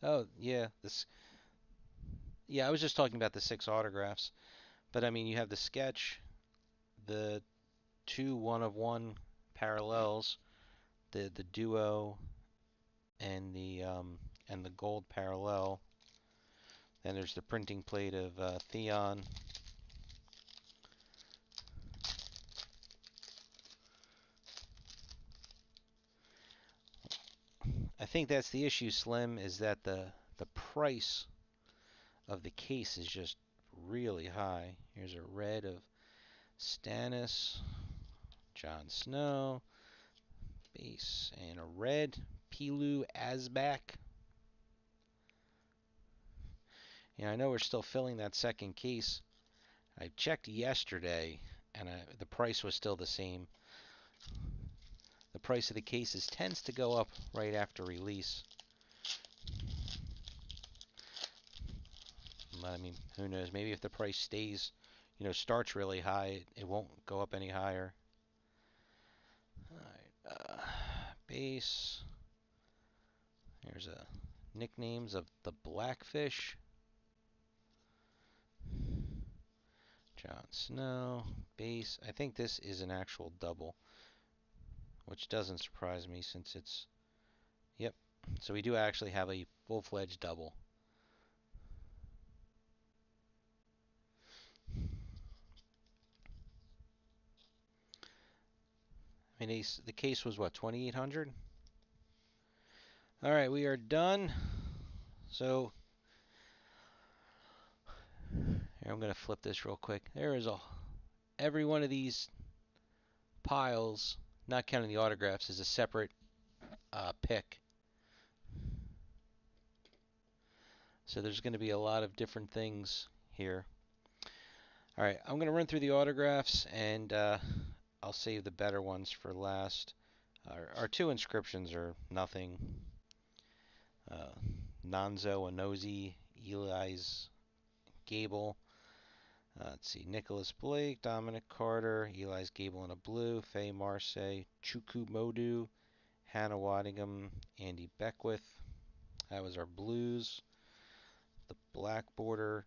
Oh, yeah, this. Yeah, I was just talking about the 6 autographs, but I mean, you have the sketch, the 2 one-of-one parallels, the duo, and the gold parallel. Then there's the printing plate of Theon. I think that's the issue, Slim, is that the price of the case is just really high. Here's a red of Stannis, Jon Snow, base, and a red Pilu Asback. I know we're still filling that second case. I checked yesterday, and the price was still the same. The price of the cases tends to go up right after release. I mean, who knows? Maybe if the price stays, starts really high, it won't go up any higher. All right, base. Here's a nicknames of the Blackfish. Jon Snow, base. I think this is an actual double, which doesn't surprise me since it's. Yep. So we do actually have a full-fledged double. I mean, the case was what, 2,800? All right, we are done. So here, I'm going to flip this real quick. There is every one of these piles, not counting the autographs, is a separate pick. So there's going to be a lot of different things here. All right, I'm going to run through the autographs, and I'll save the better ones for last. Our 2 inscriptions are nothing. Nonzo Anozie, Eli's Gable. Let's see, Nicholas Blake, Dominic Carter, Eli's Gable in a blue, Faye Marseille, Chuku Modu, Hannah Waddingham, Andy Beckwith. That was our blues. The black border,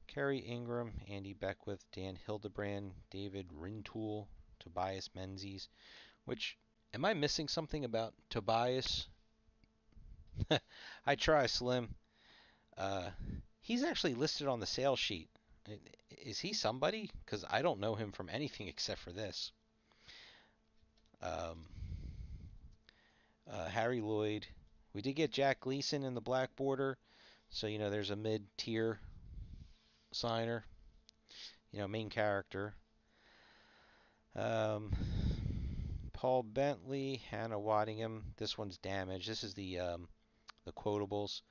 Kerry Ingram, Andy Beckwith, Dan Hildebrand, David Rintoul, Tobias Menzies. Which, am I missing something about Tobias? I try, Slim. He's actually listed on the sales sheet. Is he somebody? Because I don't know him from anything except for this. Um, Harry Lloyd. We did get Jack Gleason in the black border, so there's a mid-tier signer, main character. Um, Paul Bentley, Hannah Waddingham. This one's damaged. This is the quotables.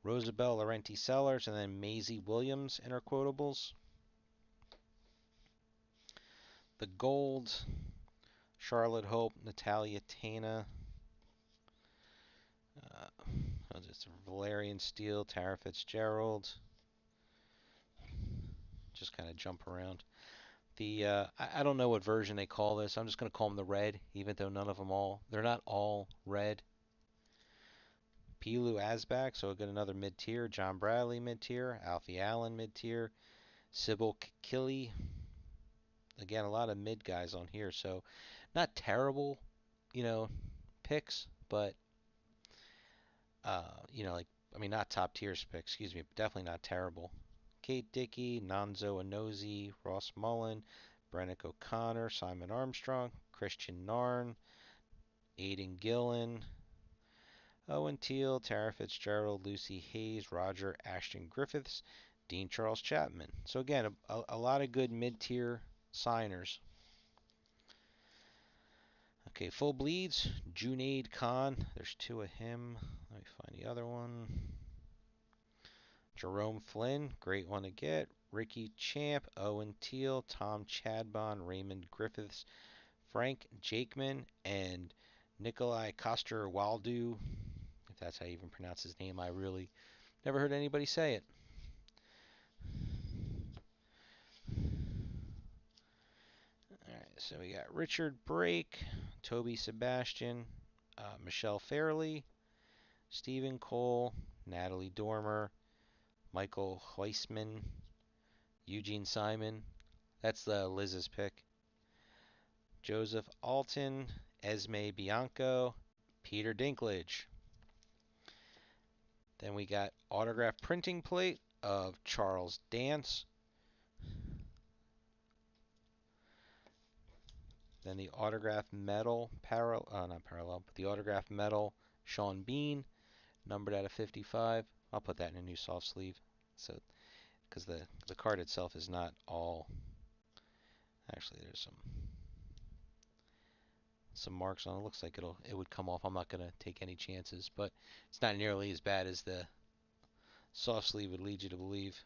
Rosabelle Laurenti Sellers, and then Maisie Williams in our quotables. The gold, Charlotte Hope, Natalia Tana. Just Valerian Steele, Tara Fitzgerald. Just kind of jump around. I don't know what version they call this. I'm just going to call them the red, even though they're not all red. Pilu Asback, so we'll get another mid-tier. John Bradley mid-tier. Alfie Allen mid-tier. Sybil Killy. Again, a lot of mid guys on here, so not terrible, picks, but like I mean not top tier picks, excuse me, but definitely not terrible. Kate Dickey, Nonzo Anozie, Ross Mullen, Brennick O'Connor, Simon Armstrong, Christian Narn, Aidan Gillen, Owen Teal, Tara Fitzgerald, Lucy Hayes, Roger Ashton Griffiths, Dean Charles Chapman. So again, a lot of good mid-tier signers. Okay, full bleeds. Junaid Khan. There's two of him. Let me find the other one. Jerome Flynn, great one to get. Ricky Champ, Owen Teal, Tom Chadbon, Raymond Griffiths, Frank Jakeman, and Nikolai Coster-Waldau. If that's how you even pronounce his name, I really never heard anybody say it. Alright, so we got Richard Brake, Toby Sebastian, Michelle Fairley, Stephen Cole, Natalie Dormer, Michael Heisman, Eugene Simon. That's Liz's pick. Joseph Alton, Esme Bianco, Peter Dinklage. Then we got autograph printing plate of Charles Dance. Then the autograph medal, not parallel, but the autograph medal, Sean Bean, numbered out of 55. I'll put that in a new soft sleeve, so because the card itself is not all. Actually, there's some marks on it. Looks like it would come off. I'm not gonna take any chances, but it's not nearly as bad as the soft sleeve would lead you to believe.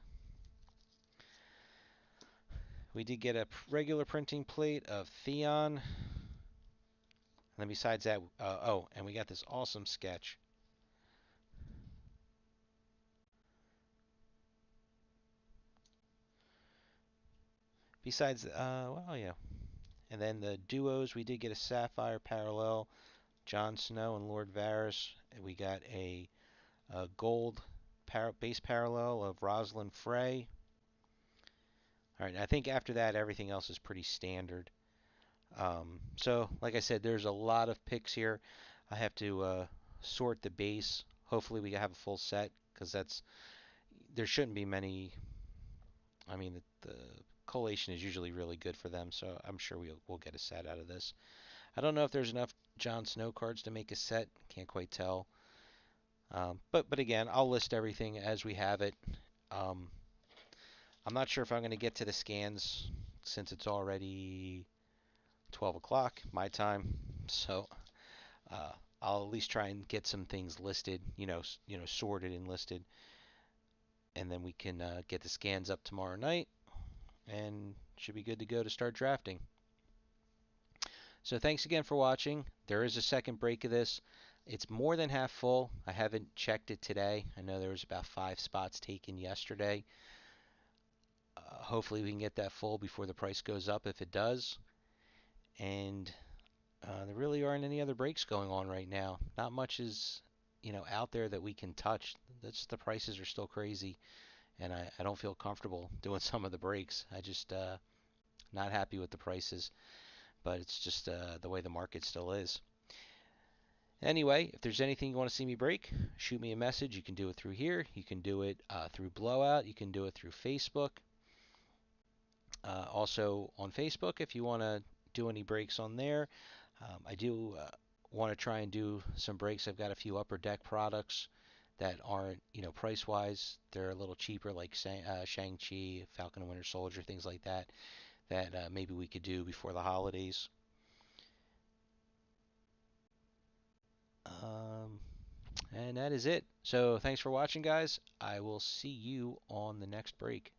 We did get a regular printing plate of Theon. And then besides that, and we got this awesome sketch. Besides, well, yeah. And then the duos, we did get a Sapphire parallel, Jon Snow and Lord Varys. And we got a gold base parallel of Rosalind Frey. All right, I think after that, everything else is pretty standard. So, like I said, there's a lot of picks here. I have to sort the base. Hopefully, we have a full set because there shouldn't be many. I mean, the collation is usually really good for them, so I'm sure we'll get a set out of this. I don't know if there's enough Jon Snow cards to make a set. Can't quite tell. But again, I'll list everything as we have it. Um, I'm not sure if I'm going to get to the scans since it's already 12 o'clock my time. So uh, I'll at least try and get some things listed, sorted and listed, and then we can get the scans up tomorrow night, and should be good to go to start drafting. So thanks again for watching. There is a second break of this. It's more than half full. I haven't checked it today. I know there was about 5 spots taken yesterday. Hopefully we can get that full before the price goes up if it does. And there really aren't any other breaks going on right now. Not much is, out there that we can touch. The prices are still crazy, and I don't feel comfortable doing some of the breaks. I just not happy with the prices, but it's just the way the market still is. Anyway, if there's anything you want to see me break, shoot me a message. You can do it through here. You can do it through Blowout. You can do it through Facebook. Also on Facebook, if you want to do any breaks on there. I do want to try and do some breaks. I've got a few upper deck products that aren't, price-wise. They're a little cheaper, like Shang-Chi, Falcon and Winter Soldier, things like that, that maybe we could do before the holidays. And that is it. So thanks for watching, guys. I will see you on the next break.